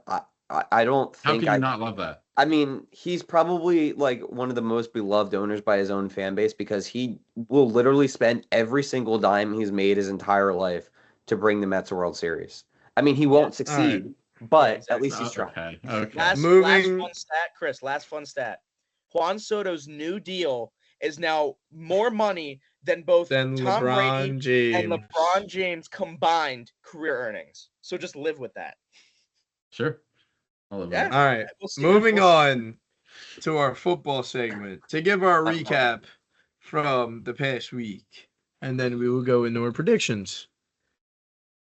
[SPEAKER 2] I don't think
[SPEAKER 4] How can you not love that?
[SPEAKER 2] I mean, he's probably like one of the most beloved owners by his own fan base, because he will literally spend every single dime he's made his entire life to bring the Mets a World Series. I mean, he won't succeed, but at least he's trying.
[SPEAKER 4] Okay.
[SPEAKER 3] Last fun stat, Chris. Last fun stat. Juan Soto's new deal is now more money than Tom Brady and LeBron James combined career earnings. So just live with that.
[SPEAKER 4] Sure.
[SPEAKER 1] All right. Moving on to our football segment to give our recap from the past week, and then we will go into our predictions.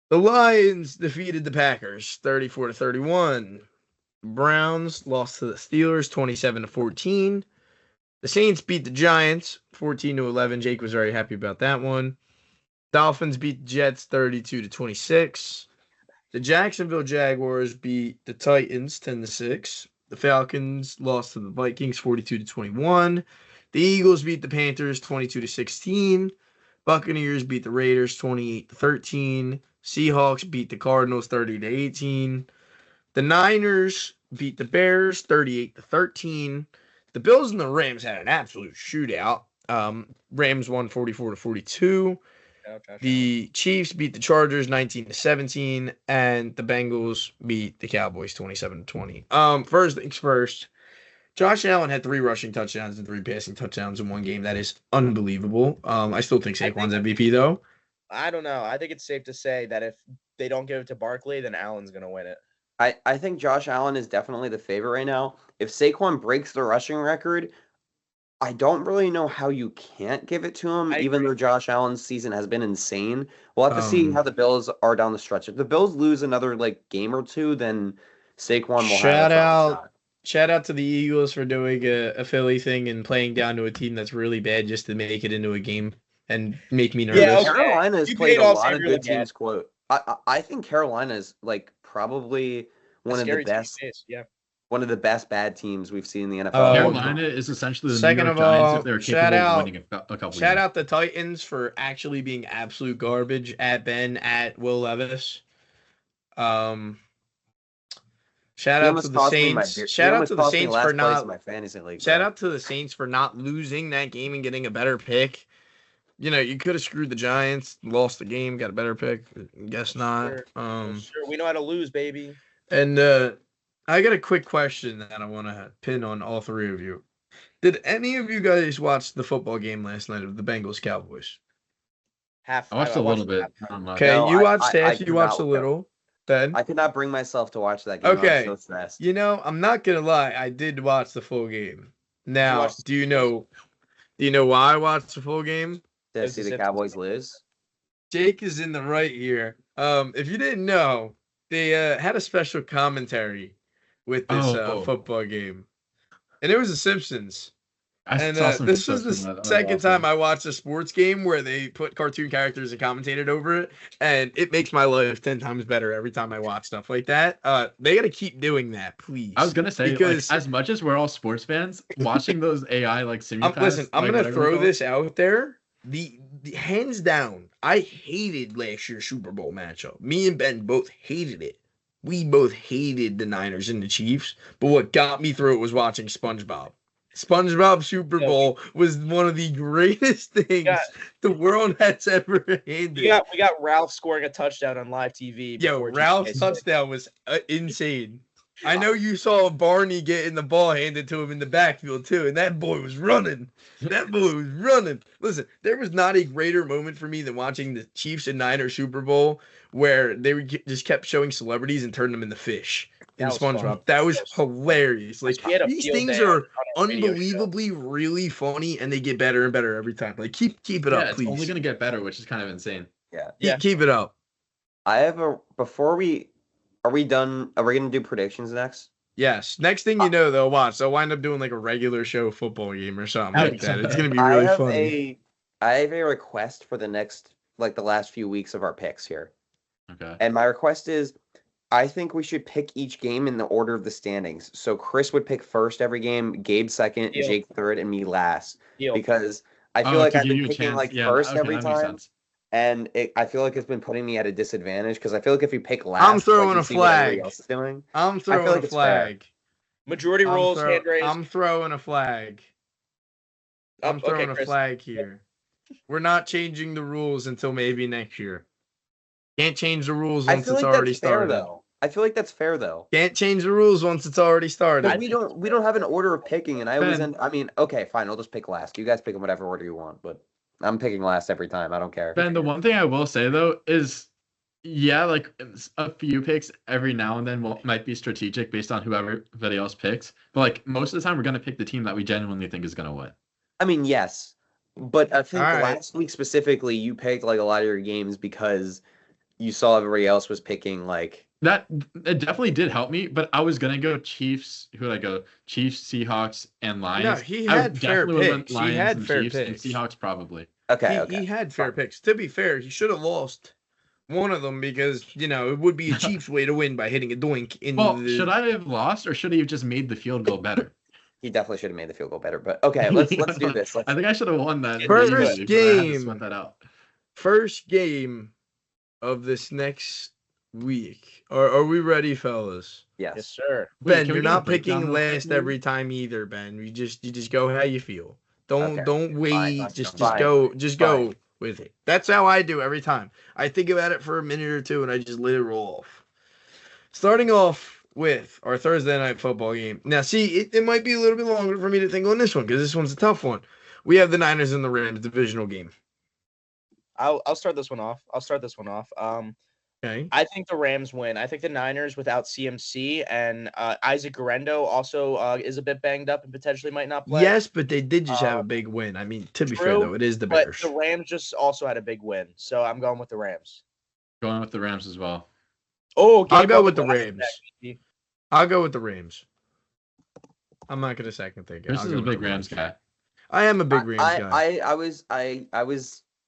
[SPEAKER 1] The Lions defeated the Packers 34-31. Browns lost to the Steelers 27-14. The Saints beat the Giants 14-11. Jake was very happy about that one. Dolphins beat the Jets 32-26. The Jacksonville Jaguars beat the Titans 10-6. The Falcons lost to the Vikings 42-21. The Eagles beat the Panthers 22-16. Buccaneers beat the Raiders 28-13. Seahawks beat the Cardinals 30-18. The Niners beat the Bears 38-13. The Bills and the Rams had an absolute shootout. Rams won 44-42. The Chiefs beat the Chargers 19-17, and the Bengals beat the Cowboys 27-20. First things first, Josh Allen had 3 rushing touchdowns and 3 passing touchdowns in one game. That is unbelievable. I still think Saquon's MVP though.
[SPEAKER 3] I don't know. I think it's safe to say that if they don't give it to Barkley, then Allen's gonna win it.
[SPEAKER 2] I think Josh Allen is definitely the favorite right now. If Saquon breaks the rushing record, I don't really know how you can't give it to him, even though Josh Allen's season has been insane. We'll have to see how the Bills are down the stretch. If the Bills lose another game or two, then Saquon will have a shot.
[SPEAKER 1] Shout out to the Eagles for doing a Philly thing and playing down to a team that's really bad just to make it into a game and make me nervous.
[SPEAKER 2] Yeah, Carolina has played a lot of good teams. I think Carolina is probably one of the best. One of the best bad teams we've seen in the NFL.
[SPEAKER 4] Carolina is essentially the New York Giants if they're capable of winning a couple games.
[SPEAKER 1] Shout out the Titans for actually being absolute garbage at Ben, at Will Levis. Shout out to the Saints. Shout out to the Saints for not. Shout out to the Saints for not losing that game and getting a better pick. You could have screwed the Giants, lost the game, got a better pick. Guess not.
[SPEAKER 3] Sure, we know how to lose, baby.
[SPEAKER 1] And I got a quick question that I want to pin on all 3 of you. Did any of you guys watch the football game last night of the Bengals Cowboys?
[SPEAKER 4] I watched a little bit.
[SPEAKER 1] Okay, no, you watched half. You watched a little. Then
[SPEAKER 2] I could not bring myself to watch that game.
[SPEAKER 1] Okay,
[SPEAKER 2] I was so stressed.
[SPEAKER 1] I'm not gonna lie. I did watch the full game. Now, do you know why I watched the full game?
[SPEAKER 2] To see the Cowboys lose.
[SPEAKER 1] Jake is in the right here. If you didn't know, they had a special commentary with this football game, and it was The Simpsons. This was the second time I watched a sports game where they put cartoon characters and commentated over it, and it makes my life 10 times better every time I watch stuff like that. They got to keep doing that, please.
[SPEAKER 4] I was gonna say, because as much as we're all sports fans, watching those AI simulations.
[SPEAKER 1] Listen, I'm gonna throw this out there. The hands down, I hated last year's Super Bowl matchup. Me and Ben both hated it. We both hated the Niners and the Chiefs, but what got me through it was watching SpongeBob. SpongeBob Super Bowl was one of the greatest things the world has ever handed.
[SPEAKER 3] We got Ralph scoring a touchdown on live TV.
[SPEAKER 1] Yo, Ralph's touchdown was insane. I know you saw Barney getting the ball handed to him in the backfield too, and that boy was running. Listen, there was not a greater moment for me than watching the Chiefs and Niners Super Bowl where they just kept showing celebrities and turned them into fish in SpongeBob. That was hilarious. These things are unbelievably really funny, and they get better and better every time. Keep it up, please.
[SPEAKER 4] It's only gonna get better, which is kind of insane.
[SPEAKER 2] Yeah.
[SPEAKER 1] Keep it up.
[SPEAKER 2] Are we done? Are we going to do predictions next?
[SPEAKER 1] Yes. Next thing you know, though, watch. They'll wind up doing a regular show football game or something like that. It's going to be really funny.
[SPEAKER 2] I have a request for the next, the last few weeks of our picks here.
[SPEAKER 4] Okay.
[SPEAKER 2] And my request is, I think we should pick each game in the order of the standings. So Chris would pick first every game, Gabe second, Jake third, and me last. Because I feel like I've been picking first every time. And I feel like it's been putting me at a disadvantage because I feel like if you pick last,
[SPEAKER 1] I'm throwing a flag.
[SPEAKER 2] Else is doing,
[SPEAKER 1] I'm throwing a flag.
[SPEAKER 3] Majority rules, hand raised.
[SPEAKER 1] I'm throwing a flag. I'm throwing a flag here. We're not changing the rules until maybe next year. Can't change the rules once it's already started.
[SPEAKER 2] I feel like that's fair though.
[SPEAKER 1] Can't change the rules once it's already started.
[SPEAKER 2] We don't have an order of picking, and I always okay, fine, I'll just pick last. You guys pick in whatever order you want, but I'm picking last every time. I don't care.
[SPEAKER 4] Ben, the one thing I will say though is, a few picks every now and then might be strategic based on whoever everybody else picks. But most of the time, we're gonna pick the team that we genuinely think is gonna win.
[SPEAKER 2] I mean, yes, but I think last week specifically, you picked a lot of your games because you saw everybody else was picking
[SPEAKER 4] that. It definitely did help me, but I was gonna go Chiefs. Who would I go? Chiefs, Seahawks, and Lions.
[SPEAKER 1] No, he had fair picks.
[SPEAKER 4] Lions
[SPEAKER 1] he had
[SPEAKER 4] and
[SPEAKER 1] fair
[SPEAKER 4] Chiefs
[SPEAKER 1] picks.
[SPEAKER 4] And Seahawks probably.
[SPEAKER 2] Okay.
[SPEAKER 1] He had fair picks. To be fair, he should have lost one of them because it would be a Chiefs way to win by hitting a doink in.
[SPEAKER 4] Should I have lost or should he have just made the field goal better?
[SPEAKER 2] He definitely should have made the field goal better. But okay, let's do this.
[SPEAKER 4] I think I should have won that.
[SPEAKER 1] First game.
[SPEAKER 4] Sweat that out.
[SPEAKER 1] First game of this next week. Are we ready, fellas?
[SPEAKER 3] Yes, sir.
[SPEAKER 1] Ben, you're not picking last every time either, Ben. You just go how you feel. Don't wait.
[SPEAKER 2] Fine.
[SPEAKER 1] Just go with it. That's how I do every time. I think about it for a minute or two and I just let it roll off. Starting off with our Thursday night football game. Now, see, it might be a little bit longer for me to think on this one because this one's a tough one. We have the Niners and the Rams divisional game.
[SPEAKER 3] I'll start this one off.
[SPEAKER 1] Okay.
[SPEAKER 3] I think the Rams win. I think the Niners without CMC and Isaac Guerrero also is a bit banged up and potentially might not play.
[SPEAKER 1] Yes, but they did just have a big win. I mean, to be fair, though, it is the Bears.
[SPEAKER 3] But the Rams just also had a big win, so I'm going with the Rams.
[SPEAKER 4] Going with the Rams as well.
[SPEAKER 3] Oh,
[SPEAKER 1] I'll go with the Rams. I'll go with the Rams. I'm not gonna second think it.
[SPEAKER 4] This is a big Rams guy.
[SPEAKER 1] I am a big Rams guy.
[SPEAKER 2] I was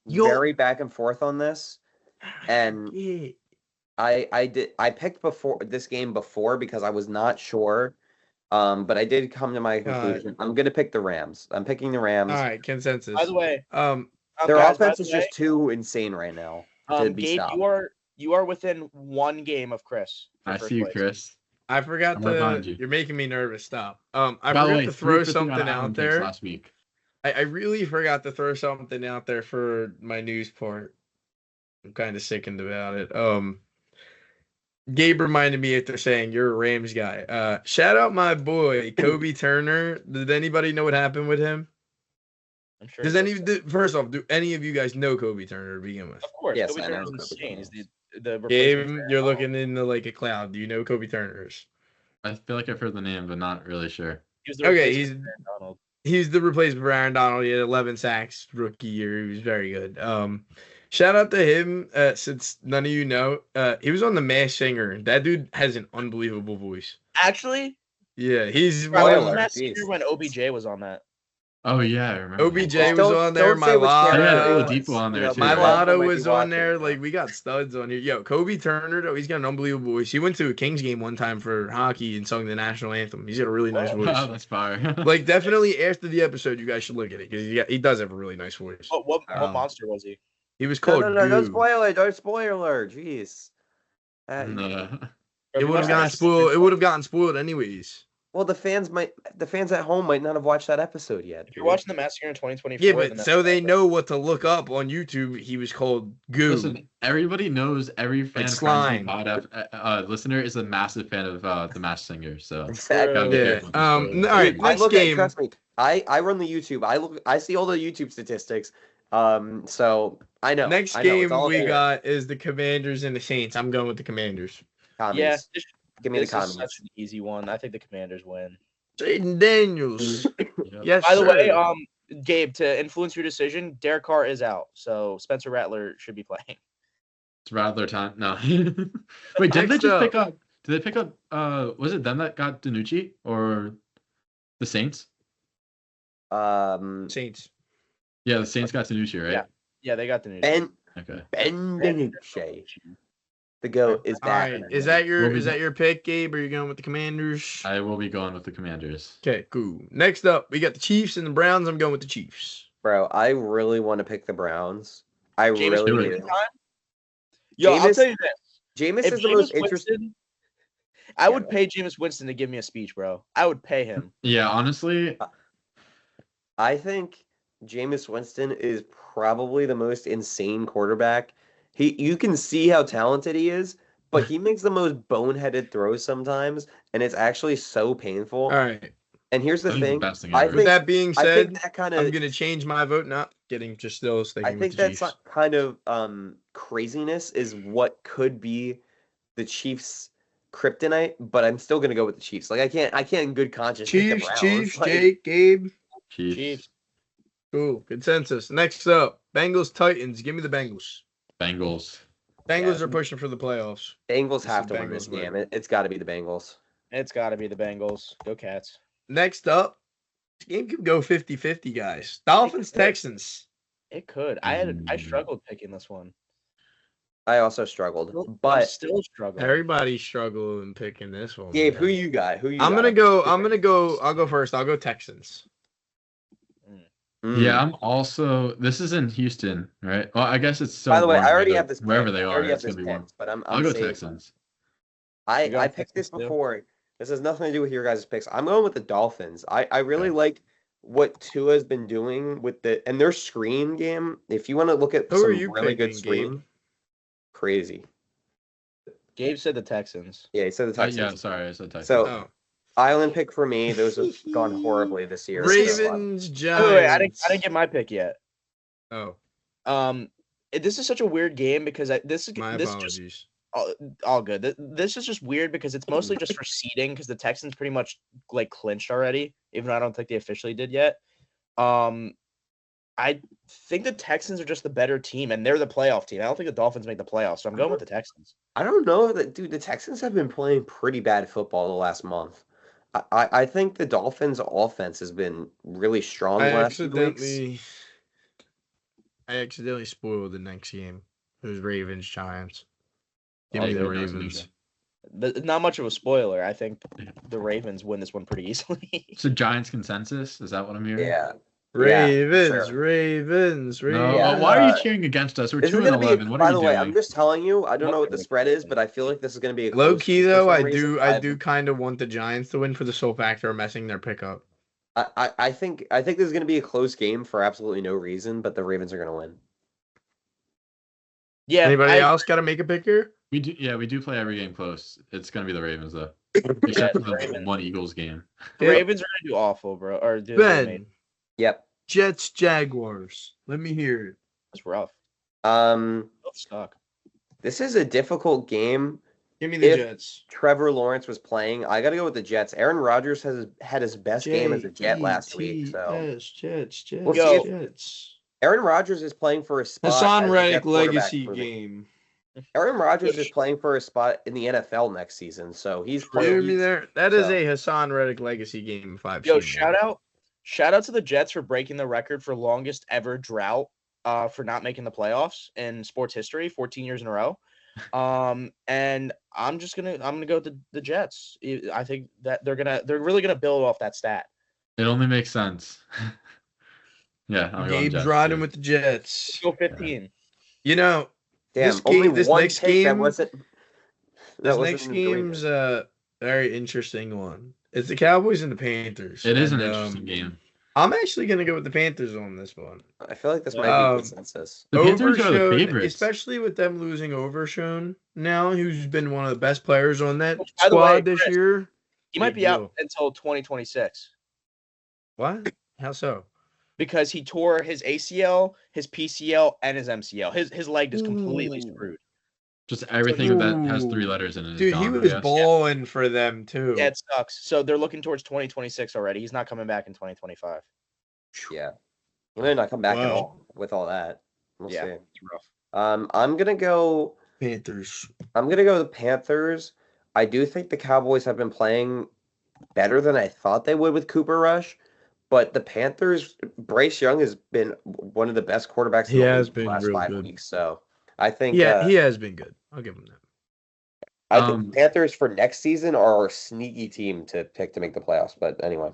[SPEAKER 2] very back and forth on this, and I picked this game before because I was not sure, but I did come to my conclusion. I'm gonna pick the Rams. I'm picking the Rams.
[SPEAKER 1] All right, consensus.
[SPEAKER 3] By the way,
[SPEAKER 2] their offense is just too insane right now to be
[SPEAKER 3] Gabe,
[SPEAKER 2] stopped.
[SPEAKER 3] You are within one game of Chris.
[SPEAKER 4] I see you, Chris.
[SPEAKER 1] I forgot You're making me nervous. Stop. I forgot to throw something out there
[SPEAKER 4] last week.
[SPEAKER 1] I really forgot to throw something out there for my news part. I'm kind of sickened about it. Gabe reminded me after saying you're a Rams guy. Shout out my boy Kobe Turner. Did anybody know what happened with him?
[SPEAKER 3] I'm sure.
[SPEAKER 1] First off, do any of you guys know Kobe Turner to begin with?
[SPEAKER 3] Of course.
[SPEAKER 2] Yes,
[SPEAKER 3] Kobe
[SPEAKER 2] I
[SPEAKER 3] Turner's
[SPEAKER 2] know
[SPEAKER 3] insane. He's the
[SPEAKER 1] Gabe, you're looking into like a cloud. Do you know Kobe Turner's?
[SPEAKER 4] I feel like I've heard the name, but not really sure.
[SPEAKER 1] He's the replacement for Aaron Donald. He had 11 sacks rookie year. He was very good. Shout out to him. Since none of you know, he was on The Masked Singer. That dude has an unbelievable voice.
[SPEAKER 3] Actually?
[SPEAKER 1] Yeah, he's
[SPEAKER 3] one of the Masked Singer when OBJ was on that.
[SPEAKER 4] Oh yeah, I remember.
[SPEAKER 1] OBJ was on there. My Lotto was on there. Like we got studs on here. Yo, Kobe Turner though, he's got an unbelievable voice. He went to a Kings game one time for hockey and sung the national anthem. He's got a really nice voice.
[SPEAKER 4] Oh, that's fire.
[SPEAKER 1] Like definitely after the episode, you guys should look at it because he does have a really nice voice.
[SPEAKER 3] What monster was he?
[SPEAKER 1] He was called.
[SPEAKER 2] No spoiler! Don't spoiler! Jeez.
[SPEAKER 1] It would have gotten spoiled. It would have gotten spoiled anyways.
[SPEAKER 2] Well, the fans at home might not have watched that episode yet.
[SPEAKER 3] If you're watching The Masked Singer in 2024,
[SPEAKER 1] yeah, but so they know what to look up on YouTube. He was called Goo.
[SPEAKER 4] Listen, everybody knows every fan listener is a massive fan of The Masked Singer. So
[SPEAKER 2] exactly.
[SPEAKER 1] All right, next game.
[SPEAKER 2] Trust me, I run the YouTube. I see all the YouTube statistics. So I know.
[SPEAKER 1] Next game we got is the Commanders and the Saints. I'm going with the Commanders.
[SPEAKER 3] Yeah.
[SPEAKER 2] Give me the Commanders.
[SPEAKER 3] This is such an easy one. I think the Commanders win.
[SPEAKER 1] Jaden Daniels. Yes.
[SPEAKER 3] By the way, Gabe, to influence your decision, Derek Carr is out, so Spencer Rattler should be playing.
[SPEAKER 4] It's Rattler time. No. Wait, did they just pick up? Did they pick up? Was it them that got DiNucci or the Saints?
[SPEAKER 1] Saints.
[SPEAKER 4] Yeah, the Saints got DiNucci, right?
[SPEAKER 3] Yeah, they got DiNucci.
[SPEAKER 2] Ben DiNucci. The GOAT is back.
[SPEAKER 1] All right. Is that your pick, Gabe, or are you going with the Commanders?
[SPEAKER 4] I will be going with the Commanders.
[SPEAKER 1] Okay, cool. Next up, we got the Chiefs and the Browns. I'm going with the Chiefs.
[SPEAKER 2] Bro, I really want to pick the Browns. I really do.
[SPEAKER 3] Yo, I'll tell you this.
[SPEAKER 2] Jameis is the most interesting.
[SPEAKER 3] I would pay Jameis Winston to give me a speech, bro. I would pay him.
[SPEAKER 4] Yeah, honestly.
[SPEAKER 2] I think Jameis Winston is probably the most insane quarterback. You can see how talented he is, but he makes the most boneheaded throws sometimes, and it's actually so painful.
[SPEAKER 1] All right.
[SPEAKER 2] And here's the thing.
[SPEAKER 1] With that being said, I'm going to change my vote. Not kidding, just still sticking with the Chiefs.
[SPEAKER 2] That's kind of craziness is what could be the Chiefs' kryptonite, but I'm still going to go with the Chiefs. Like I can't in good conscience.
[SPEAKER 1] Chiefs, Jake, Gabe.
[SPEAKER 4] Chiefs.
[SPEAKER 1] Cool. Consensus. Next up, Bengals, Titans. Give me the Bengals.
[SPEAKER 4] Bengals
[SPEAKER 1] are pushing for the playoffs.
[SPEAKER 2] Bengals have to win this game. It's got to be the Bengals.
[SPEAKER 3] It's got to be the Bengals. Go Cats.
[SPEAKER 1] Next up, this game could go 50-50, guys. Dolphins, Texans.
[SPEAKER 3] It could. I struggled picking this one.
[SPEAKER 2] I also struggled, but
[SPEAKER 3] still struggling.
[SPEAKER 1] Everybody struggled in picking this one.
[SPEAKER 2] Gabe, who you got?
[SPEAKER 1] I'm gonna go. I'll go first. I'll go Texans.
[SPEAKER 4] Yeah, I'm also. This is in Houston, right? Well, I guess it's so.
[SPEAKER 2] By the way, I already have this.
[SPEAKER 4] Wherever they are,
[SPEAKER 2] it's gonna be warm. But I'll
[SPEAKER 4] go Texans.
[SPEAKER 2] I picked this before. This has nothing to do with your guys' picks. I'm going with the Dolphins. I really like what Tua's been doing with and their screen game. If you want to look at some really good screen, crazy.
[SPEAKER 3] Gabe said the Texans.
[SPEAKER 2] Yeah, he said the Texans.
[SPEAKER 4] Yeah, sorry, I said Texans.
[SPEAKER 2] So, island pick for me. Those have gone horribly this year.
[SPEAKER 1] Ravens, Giants.
[SPEAKER 3] Wait, I didn't get my pick yet.
[SPEAKER 1] Oh.
[SPEAKER 3] This is such a weird game because
[SPEAKER 1] My apologies.
[SPEAKER 3] Just all good. This is just weird because it's mostly just for seeding because the Texans pretty much like clinched already, even though I don't think they officially did yet. I think the Texans are just the better team, and they're the playoff team. I don't think the Dolphins make the playoffs, so I'm going with the Texans.
[SPEAKER 2] I don't know dude. The Texans have been playing pretty bad football the last month. I think the Dolphins' offense has been really strong the last 2 weeks.
[SPEAKER 1] I accidentally spoiled the next game. It was Ravens Giants. Give me the Ravens.
[SPEAKER 3] Not much of a spoiler. I think the Ravens win this one pretty easily.
[SPEAKER 4] So Giants consensus? Is that what I'm hearing?
[SPEAKER 2] Yeah.
[SPEAKER 1] Ravens, Ravens.
[SPEAKER 4] No, why are you cheering against us? We're 2-11. What are you doing? By the way,
[SPEAKER 2] I'm just telling you. I don't know what the spread is, but I feel like this is going to be a
[SPEAKER 1] low key though. I do kind of want the Giants to win for the sole factor of messing their pickup.
[SPEAKER 2] I think this is going to be a close game for absolutely no reason, but the Ravens are going to win.
[SPEAKER 3] Yeah.
[SPEAKER 1] Anybody else got to make a pick here?
[SPEAKER 4] We do. Yeah, we do play every game close. It's going to be the Ravens though, except for the one Eagles game.
[SPEAKER 3] The Ravens are going to do awful, bro. Or do
[SPEAKER 1] Ben.
[SPEAKER 2] Yep.
[SPEAKER 1] Jets, Jaguars. Let me hear it.
[SPEAKER 3] That's rough.
[SPEAKER 2] Both
[SPEAKER 3] suck.
[SPEAKER 2] This is a difficult game.
[SPEAKER 1] Give me the Jets.
[SPEAKER 2] Trevor Lawrence was playing. I got to go with the Jets. Aaron Rodgers had his best game as a Jet last week. So
[SPEAKER 1] Jets.
[SPEAKER 2] Aaron Rodgers is playing for a spot.
[SPEAKER 1] Hassan Reddick legacy game.
[SPEAKER 2] Aaron Rodgers is playing for a spot in the NFL next season, so he's
[SPEAKER 1] playing. That is a Hassan Reddick legacy game. 5.
[SPEAKER 3] Yo, shout out to the Jets for breaking the record for longest ever drought for not making the playoffs in sports history, 14 years in a row. And I'm gonna go with the Jets. I think that they're really gonna build off that stat.
[SPEAKER 4] It only makes sense. Yeah,
[SPEAKER 1] Gabe's riding with the Jets.
[SPEAKER 3] Go 15.
[SPEAKER 1] Yeah. You know,
[SPEAKER 2] this next game's
[SPEAKER 1] a very interesting one. It's the Cowboys and the Panthers.
[SPEAKER 4] It is an interesting game.
[SPEAKER 1] I'm actually going to go with the Panthers on this one.
[SPEAKER 2] I feel like this might be consensus.
[SPEAKER 4] The Panthers are the favorites.
[SPEAKER 1] Especially with them losing Overshown now, who's been one of the best players on that squad this year.
[SPEAKER 3] He might be out until 2026.
[SPEAKER 1] What? How so?
[SPEAKER 3] Because he tore his ACL, his PCL, and his MCL. His leg is completely screwed.
[SPEAKER 4] Just everything that has 3 letters in it.
[SPEAKER 1] Dude, he was balling for them too.
[SPEAKER 3] Yeah, it sucks. So they're looking towards 2026 already. He's not coming back in 2025.
[SPEAKER 2] Yeah, he may not come back at all with all that. We'll see.
[SPEAKER 3] It's rough.
[SPEAKER 2] I'm gonna go
[SPEAKER 1] Panthers.
[SPEAKER 2] I'm gonna go the Panthers. I do think the Cowboys have been playing better than I thought they would with Cooper Rush. But the Panthers, Bryce Young has been one of the best quarterbacks in the last 5 weeks. So I think
[SPEAKER 1] he has been good. I'll give him that.
[SPEAKER 2] I think the Panthers for next season are a sneaky team to pick to make the playoffs. But anyway.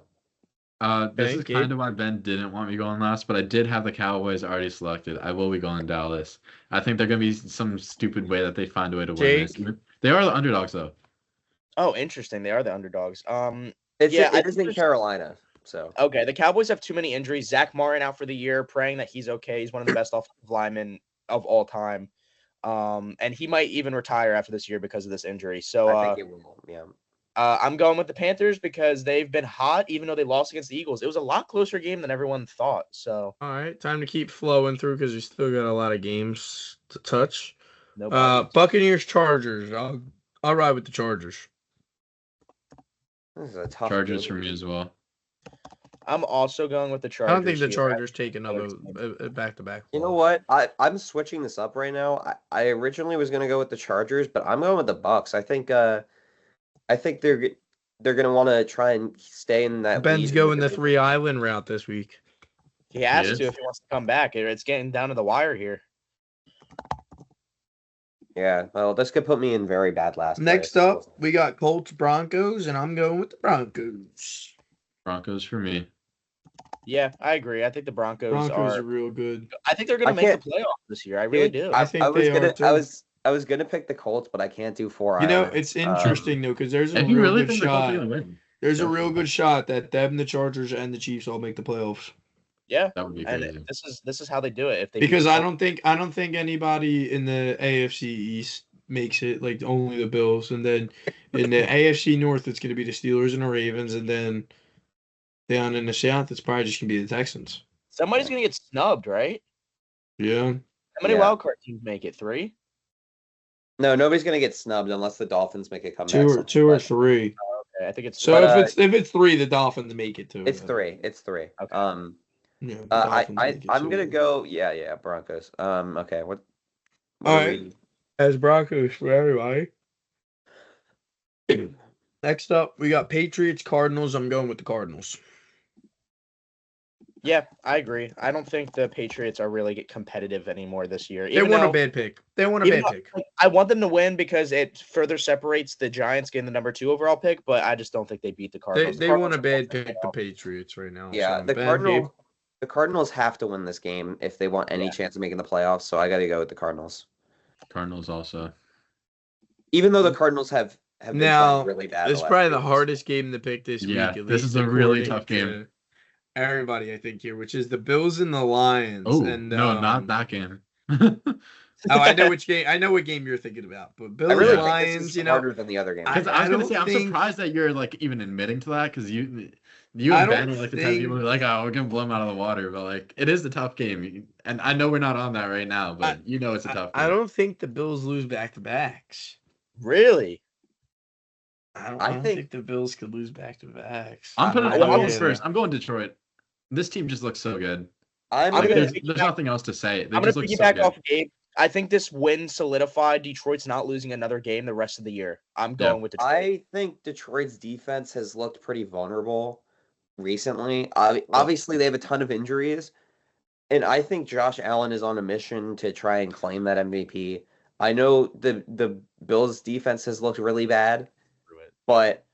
[SPEAKER 4] This is kind of why Ben didn't want me going last, but I did have the Cowboys already selected. I will be going Dallas. I think they're going to be some stupid way that they find a way to win this. They are the underdogs, though.
[SPEAKER 3] Oh, interesting. They are the underdogs.
[SPEAKER 2] It is in Carolina. So
[SPEAKER 3] okay, the Cowboys have too many injuries. Zach Martin out for the year, praying that he's okay. He's one of the best offensive linemen of all time, and he might even retire after this year because of this injury. So
[SPEAKER 2] I think it will. Yeah,
[SPEAKER 3] I'm going with the Panthers because they've been hot, even though they lost against the Eagles. It was a lot closer game than everyone thought. So
[SPEAKER 1] all right, time to keep flowing through because we still got a lot of games to touch. Buccaneers, Chargers. I'll ride with the Chargers.
[SPEAKER 2] This is a tough
[SPEAKER 4] Chargers for me as well.
[SPEAKER 3] I'm also going with the Chargers.
[SPEAKER 1] I don't think the Chargers take another back-to-back.
[SPEAKER 2] You know what? I'm switching this up right now. I originally was going to go with the Chargers, but I'm going with the Bucks. I think they're going to want to try and stay in that.
[SPEAKER 1] Ben's going the 3 island route this week.
[SPEAKER 3] He has to if he wants to come back. It's getting down to the wire here.
[SPEAKER 2] Yeah, well, this could put me in very bad last.
[SPEAKER 1] Next up, we got Colts, Broncos, and I'm going with the Broncos.
[SPEAKER 4] Broncos for me.
[SPEAKER 3] Yeah, I agree. I think the Broncos
[SPEAKER 1] are real good.
[SPEAKER 3] I think they're going to make the playoffs this year. I really do.
[SPEAKER 2] I was gonna pick the Colts, but I can't do 4
[SPEAKER 1] You know,
[SPEAKER 2] Islands.
[SPEAKER 1] it's interesting though because there's a
[SPEAKER 4] If you
[SPEAKER 1] real
[SPEAKER 4] really
[SPEAKER 1] good
[SPEAKER 4] think the Colts are
[SPEAKER 1] shot.
[SPEAKER 4] gonna win,
[SPEAKER 1] There's a real good shot that them, the Chargers, and the Chiefs all make the playoffs.
[SPEAKER 3] Yeah,
[SPEAKER 4] that would be
[SPEAKER 3] and
[SPEAKER 4] crazy.
[SPEAKER 3] this is how they do it. If they
[SPEAKER 1] Because I don't think anybody in the AFC East makes it, like only the Bills, and then in the AFC North it's going to be the Steelers and the Ravens, and then down in the South it's probably just going to be the Texans.
[SPEAKER 3] Somebody's going to get snubbed, right?
[SPEAKER 1] Yeah.
[SPEAKER 3] How many wild card teams make it? 3?
[SPEAKER 2] No, nobody's gonna get snubbed unless the Dolphins make a comeback.
[SPEAKER 1] Two or 3.
[SPEAKER 3] Oh, okay, I think it's.
[SPEAKER 1] So if it's 3, the Dolphins make it too.
[SPEAKER 2] It's 3. It's 3.
[SPEAKER 3] Okay.
[SPEAKER 1] Yeah,
[SPEAKER 2] I'm gonna go. Yeah, Broncos. Okay. What
[SPEAKER 1] all right. As Broncos for everybody. Next up, we got Patriots, Cardinals. I'm going with the Cardinals.
[SPEAKER 3] Yeah, I agree. I don't think the Patriots are really competitive anymore this year.
[SPEAKER 1] They want a bad pick. They want a bad pick.
[SPEAKER 3] I want them to win because it further separates the Giants getting the number 2 overall pick, but I just don't think they beat the Cardinals.
[SPEAKER 1] They want a bad pick, the Patriots right now.
[SPEAKER 2] Yeah,
[SPEAKER 1] so
[SPEAKER 2] the Cardinals have to win this game if they want any chance of making the playoffs, so I got to go with the Cardinals.
[SPEAKER 4] Cardinals also.
[SPEAKER 2] Even though the Cardinals have been playing really bad.
[SPEAKER 1] It's probably the hardest game to pick this week.
[SPEAKER 4] This is a really tough game.
[SPEAKER 1] Everybody, I think here, which is the Bills and the Lions.
[SPEAKER 4] Oh,
[SPEAKER 1] and,
[SPEAKER 4] no, not that game.
[SPEAKER 1] I know which game. I know what game you're thinking about, but Bills and Lions,
[SPEAKER 2] harder than the other game.
[SPEAKER 4] Because I was gonna say, I'm surprised that you're like even admitting to that because you and Ben are like the type of people who are like, oh, we're gonna blow them out of the water, but like it is a tough game, and I know we're not on that right now, but it's a tough game.
[SPEAKER 1] I don't think the Bills lose back-to-backs.
[SPEAKER 3] Really?
[SPEAKER 1] I don't think the Bills could lose back-to-backs.
[SPEAKER 4] I'm going first. I'm going Detroit. This team just looks so good. There's nothing else to say.
[SPEAKER 3] I'm going to piggyback off Gabe. I think this win solidified Detroit's not losing another game the rest of the year. I'm going with Detroit.
[SPEAKER 2] I think Detroit's defense has looked pretty vulnerable recently. Obviously, they have a ton of injuries, and I think Josh Allen is on a mission to try and claim that MVP. I know the Bills' defense has looked really bad, but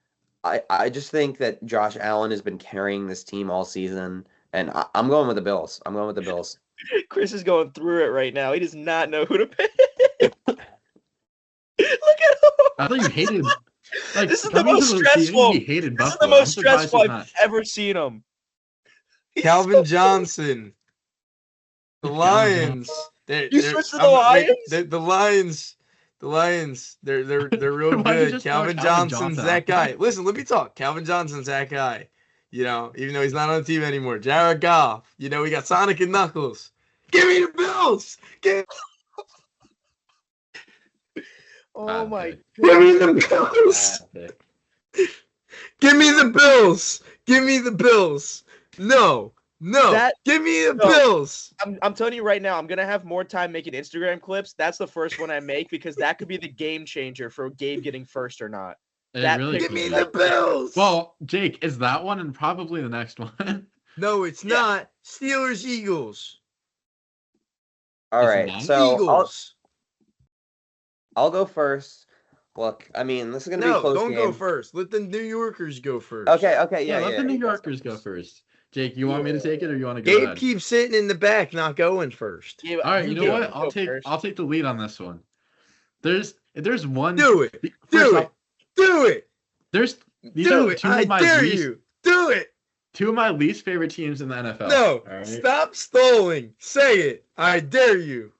[SPEAKER 2] I just think that Josh Allen has been carrying this team all season, and I'm going with the Bills.
[SPEAKER 3] Chris is going through it right now. He does not know who to pick. Look at him.
[SPEAKER 4] I thought you hated. Like,
[SPEAKER 3] this is the most stressful.
[SPEAKER 4] This is
[SPEAKER 3] the most stressful I've ever seen him.
[SPEAKER 1] Calvin Johnson. The Lions.
[SPEAKER 3] You switched to the Lions?
[SPEAKER 1] The Lions. The Lions. They're real good. Calvin Johnson's that guy. Listen, let me talk. Calvin Johnson's that guy. You know, even though he's not on the team anymore. Jared Goff. You know, we got Sonic and Knuckles. Give me the Bills.
[SPEAKER 3] Oh my God.
[SPEAKER 1] Give me the Bills. Give me the Bills. Give me the Bills. No. Give me the Bills.
[SPEAKER 3] I'm telling you right now, I'm going to have more time making Instagram clips. That's the first one I make because that could be the game changer for Gabe getting first or not.
[SPEAKER 1] Give me the Bills.
[SPEAKER 4] Well, Jake, is that one and probably the next one?
[SPEAKER 1] No, it's not. Steelers, Eagles.
[SPEAKER 2] All right, so
[SPEAKER 1] Eagles.
[SPEAKER 2] I'll go first. Look, I mean, this is going to be a close game.
[SPEAKER 1] No, don't go first. Let the New Yorkers go first.
[SPEAKER 2] Okay, yeah.
[SPEAKER 4] Let the New Yorkers go first. Jake, you want me to take it or you want to go?
[SPEAKER 1] Gabe keeps sitting in the back, not going first.
[SPEAKER 4] All right, you know what? I'll take the lead on this one. There's one.
[SPEAKER 1] Do it.
[SPEAKER 4] These are two of my least.
[SPEAKER 1] Do it.
[SPEAKER 4] Two of my least favorite teams in the NFL.
[SPEAKER 1] No, right? Stop stalling. Say it. I dare you.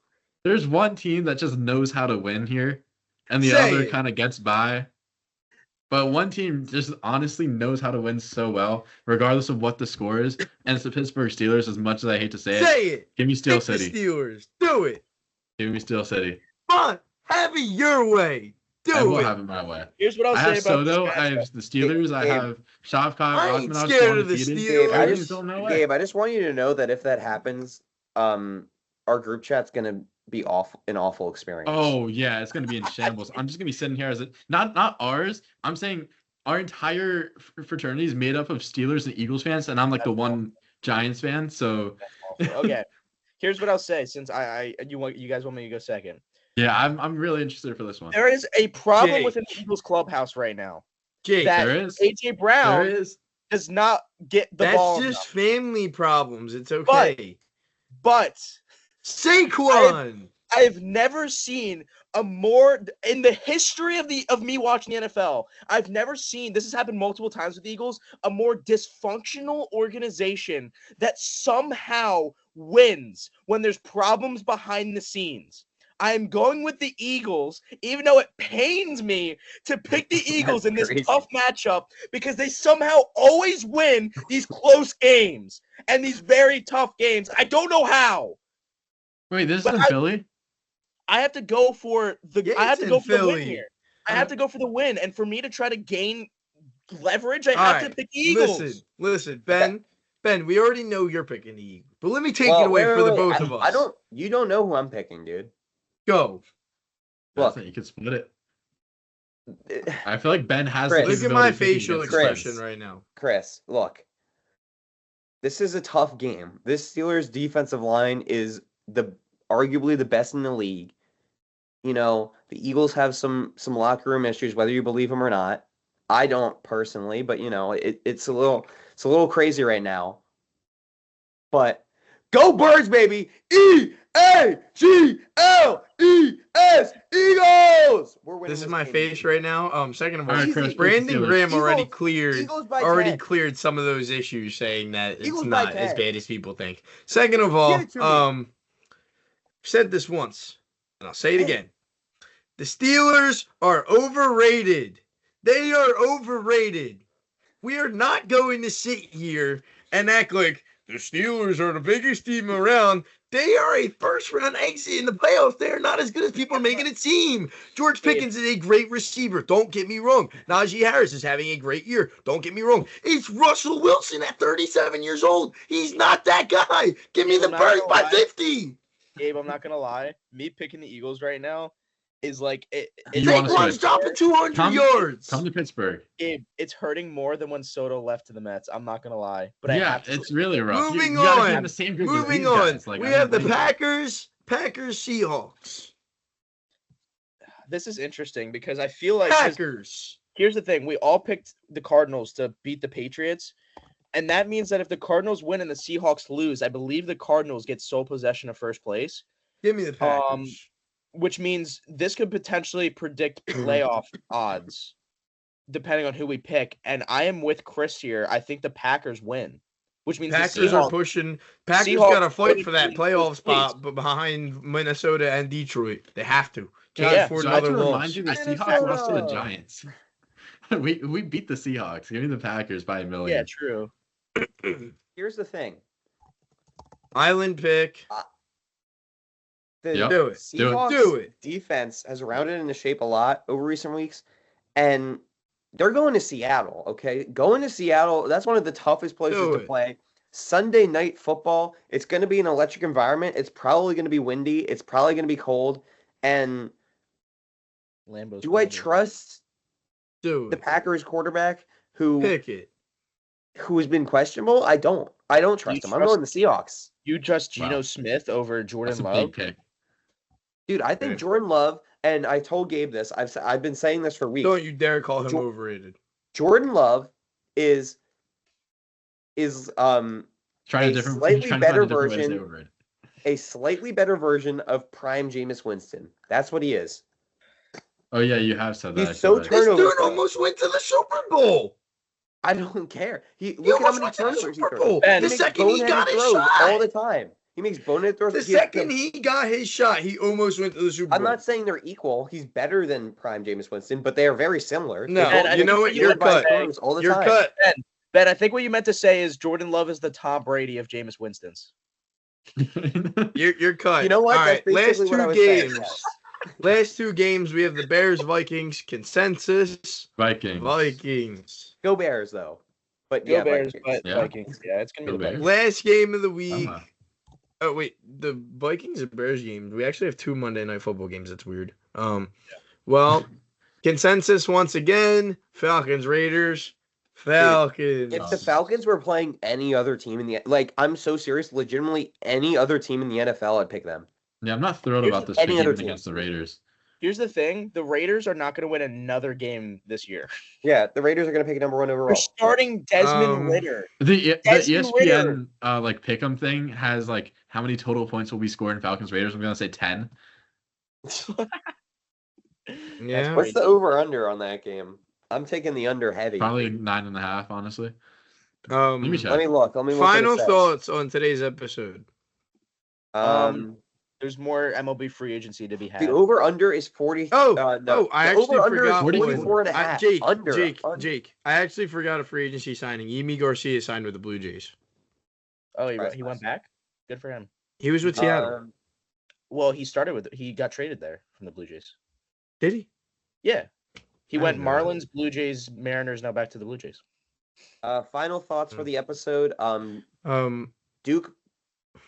[SPEAKER 4] There's one team that just knows how to win here, and the other kind of gets by. But one team just honestly knows how to win so well, regardless of what the score is. And it's the Pittsburgh Steelers, as much as I hate to say it.
[SPEAKER 1] Say it.
[SPEAKER 4] Give me Steel City.
[SPEAKER 1] The Steelers. Do it.
[SPEAKER 4] Give me Steel City.
[SPEAKER 1] Come on. Have it your way.
[SPEAKER 4] I will have it my way.
[SPEAKER 3] Here's what I'll say about
[SPEAKER 4] Soto. I have the Steelers. I have Shavkat.
[SPEAKER 1] I ain't scared of the Steelers.
[SPEAKER 2] Gabe, I just want you to know that if that happens, our group chat's gonna be an awful experience.
[SPEAKER 4] Oh yeah, it's gonna be in shambles. I'm just gonna be sitting here as not ours. I'm saying our entire fraternity is made up of Steelers and Eagles fans, and I'm like the one Giants fan. So
[SPEAKER 3] okay, here's what I'll say. Since you guys want me to go second.
[SPEAKER 4] Yeah, I'm really interested for this one.
[SPEAKER 3] There is a problem within the Eagles clubhouse right now.
[SPEAKER 1] Jake,
[SPEAKER 4] there is.
[SPEAKER 3] AJ Brown does not get the ball.
[SPEAKER 1] That's just family problems. It's okay.
[SPEAKER 3] But
[SPEAKER 1] Saquon.
[SPEAKER 3] I've never seen a more in the history of me watching the NFL. I've never seen, this has happened multiple times with the Eagles, a more dysfunctional organization that somehow wins when there's problems behind the scenes. I'm going with the Eagles, even though it pains me to pick the Eagles in this tough matchup because they somehow always win these close games and these very tough games. I don't know how.
[SPEAKER 4] Wait, this is in Philly?
[SPEAKER 3] I have to go for the the win here. I have to go for the win, and for me to try to gain leverage, I have to pick the Eagles.
[SPEAKER 1] Listen, Ben. Ben, we already know you're picking the Eagles, but let me take it away for the both of us.
[SPEAKER 2] You don't know who I'm picking, dude.
[SPEAKER 1] Go.
[SPEAKER 4] Look, you can split it. I feel like Ben has.
[SPEAKER 1] Look at my facial expression right now.
[SPEAKER 2] Chris, look. This is a tough game. This Steelers defensive line is arguably the best in the league. You know, the Eagles have some locker room issues, whether you believe them or not. I don't personally, but you know, it's a little crazy right now. But go Birds, baby! EAGLES Eagles! We're winning.
[SPEAKER 1] This is my face right now. Second of all, Brandon Graham already cleared some of those issues, saying that it's not as bad as people think. Second of all, I've said this once, and I'll say it again. The Steelers are overrated. They are overrated. We are not going to sit here and act like the Steelers are the biggest team around. They are a first-round exit in the playoffs. They are not as good as people are making it seem. George Pickens is a great receiver. Don't get me wrong. Najee Harris is having a great year. Don't get me wrong. It's Russell Wilson at 37 years old. He's not that guy. Give me the Birds by 50.
[SPEAKER 3] Gabe, I'm not going to lie. Me picking the Eagles right now is like
[SPEAKER 1] Saquon's dropping 200 yards.
[SPEAKER 4] Come to Pittsburgh.
[SPEAKER 3] Gabe, it's hurting more than when Soto left to the Mets. I'm not gonna lie, but
[SPEAKER 4] it's really rough.
[SPEAKER 1] Moving on.
[SPEAKER 4] Moving on.
[SPEAKER 1] We have the Packers, Seahawks.
[SPEAKER 3] This is interesting because I feel like
[SPEAKER 1] Packers.
[SPEAKER 3] Here's the thing: we all picked the Cardinals to beat the Patriots, and that means that if the Cardinals win and the Seahawks lose, I believe the Cardinals get sole possession of first place.
[SPEAKER 1] Give me the Packers.
[SPEAKER 3] Which means this could potentially predict playoff odds, depending on who we pick. And I am with Chris here. I think the Packers win, which means
[SPEAKER 1] Packers are pushing. Packers got to fight for that playoff spot behind Minnesota and Detroit. They have to.
[SPEAKER 4] Remind you, the Seahawks lost to the Giants. we beat the Seahawks. Give me the Packers by 1 million.
[SPEAKER 3] Yeah, true.
[SPEAKER 2] Here's the thing.
[SPEAKER 1] Island pick.
[SPEAKER 2] The Seahawks defense has rounded into shape a lot over recent weeks, and they're going to Seattle, okay? Going to Seattle, that's one of the toughest places to play. Sunday night football, it's going to be an electric environment. It's probably going to be windy. It's probably going to be cold. And I trust the Packers quarterback who has been questionable? I don't trust him. I'm going the Seahawks.
[SPEAKER 3] You trust Geno Smith over Jordan Love?
[SPEAKER 2] Dude, I think Jordan Love, and I told Gabe this, I've been saying this for weeks.
[SPEAKER 1] Don't you dare call him overrated.
[SPEAKER 2] Jordan Love is a slightly better version of prime Jameis Winston. That's what he is.
[SPEAKER 4] Oh yeah, you have said that.
[SPEAKER 2] He's so turnover.
[SPEAKER 1] This dude almost went to the Super Bowl.
[SPEAKER 2] I don't care. Look at how many turnovers he throws.
[SPEAKER 1] The second he got his shot.
[SPEAKER 2] All the time. He makes bonehead throws.
[SPEAKER 1] The second he got his shot, he almost went to the Super Bowl.
[SPEAKER 2] I'm not saying they're equal. He's better than prime Jameis Winston, but they are very similar.
[SPEAKER 1] No, you know what? You're cut. You're cut.
[SPEAKER 3] Ben, I think what you meant to say is Jordan Love is the Tom Brady of Jameis Winston's.
[SPEAKER 1] You're cut.
[SPEAKER 2] You know what?
[SPEAKER 1] All right, last two games, we have the Bears-Vikings consensus. Vikings.
[SPEAKER 2] Go Bears, though. But
[SPEAKER 3] Go Bears, but Vikings. Yeah, it's going to be the Bears.
[SPEAKER 1] Last game of the week. Oh, wait. The Vikings and Bears game. We actually have 2 Monday Night Football games. That's weird. Well, consensus once again. Falcons-Raiders. Falcons.
[SPEAKER 2] If the Falcons were playing any other team in the I'm so serious, legitimately any other team in the NFL, I'd pick them.
[SPEAKER 4] Yeah, I'm not thrilled about this game against the Raiders.
[SPEAKER 3] Here's the thing: the Raiders are not going to win another game this year.
[SPEAKER 2] Yeah, the Raiders are going to pick number 1 overall.
[SPEAKER 3] They're starting Desmond Ritter.
[SPEAKER 4] The ESPN pick'em thing has how many total points will be scored in Falcons Raiders. I'm going to say 10.
[SPEAKER 1] Yeah.
[SPEAKER 2] What's the over/under on that game? I'm taking the under heavy.
[SPEAKER 4] Probably 9.5, honestly.
[SPEAKER 2] Let me look.
[SPEAKER 1] Final thoughts on today's episode.
[SPEAKER 3] There's more MLB free agency to be had.
[SPEAKER 2] The over/under is 40.
[SPEAKER 1] I actually forgot.
[SPEAKER 2] 44.5.
[SPEAKER 1] Jake. I actually forgot a free agency signing. Yimi Garcia signed with the Blue Jays.
[SPEAKER 3] Oh, he went back? Good for him.
[SPEAKER 1] He was with Seattle.
[SPEAKER 3] Well, he got traded there from the Blue Jays.
[SPEAKER 1] Did he?
[SPEAKER 3] Yeah. He went Marlins, Blue Jays, Mariners, now back to the Blue Jays.
[SPEAKER 2] Final thoughts for the episode. Duke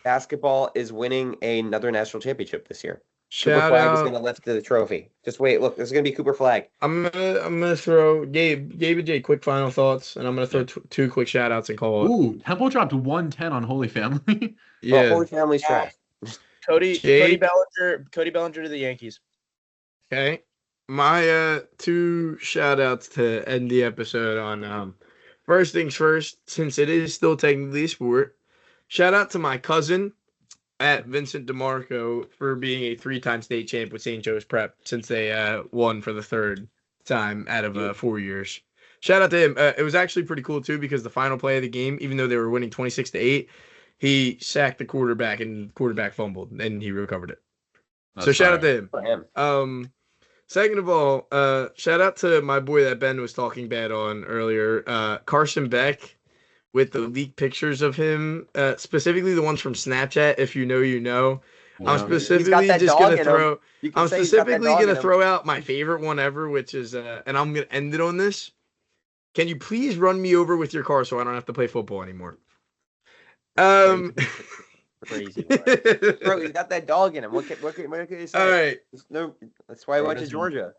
[SPEAKER 2] basketball is winning another national championship this year. Cooper Flag is going to lift the trophy. Just wait, look, this is going to be Cooper Flag.
[SPEAKER 1] I'm gonna throw Gabe and Jay quick final thoughts, and I'm gonna throw two quick shout outs and call it.
[SPEAKER 4] Ooh, Temple dropped 110 on Holy Family.
[SPEAKER 2] Yeah, Holy Family's trash.
[SPEAKER 3] Cody Bellinger to the Yankees.
[SPEAKER 1] Okay, my two shout outs to end the episode on. First things first, since it is still technically a sport, shout out to my cousin at Vincent DeMarco for being a 3-time state champ with St. Joe's Prep since they won for the third time out of 4 years. Shout out to him. It was actually pretty cool too because the final play of the game, even though they were winning 26-8, he sacked the quarterback and the quarterback fumbled and he recovered it. So shout out to him. Second of all, shout out to my boy that Ben was talking bad on earlier, Carson Beck, with the leaked pictures of him, specifically the ones from Snapchat. If you know, you know. Yeah. I'm specifically just gonna throw. I'm specifically gonna throw out my favorite one ever, which is, and I'm gonna end it on this. Can you please run me over with your car so I don't have to play football anymore?
[SPEAKER 2] Crazy. Bro, he's got that dog in him. What can you say?
[SPEAKER 1] All right.
[SPEAKER 2] That's why I went to Georgia.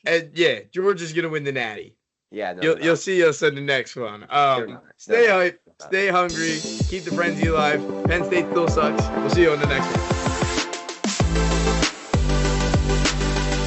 [SPEAKER 1] And yeah, Georgia's gonna win the Natty.
[SPEAKER 2] Yeah,
[SPEAKER 1] you'll see us in the next one. Stay hype, stay hungry, keep the frenzy alive. Penn State still sucks. We'll see you on the next one.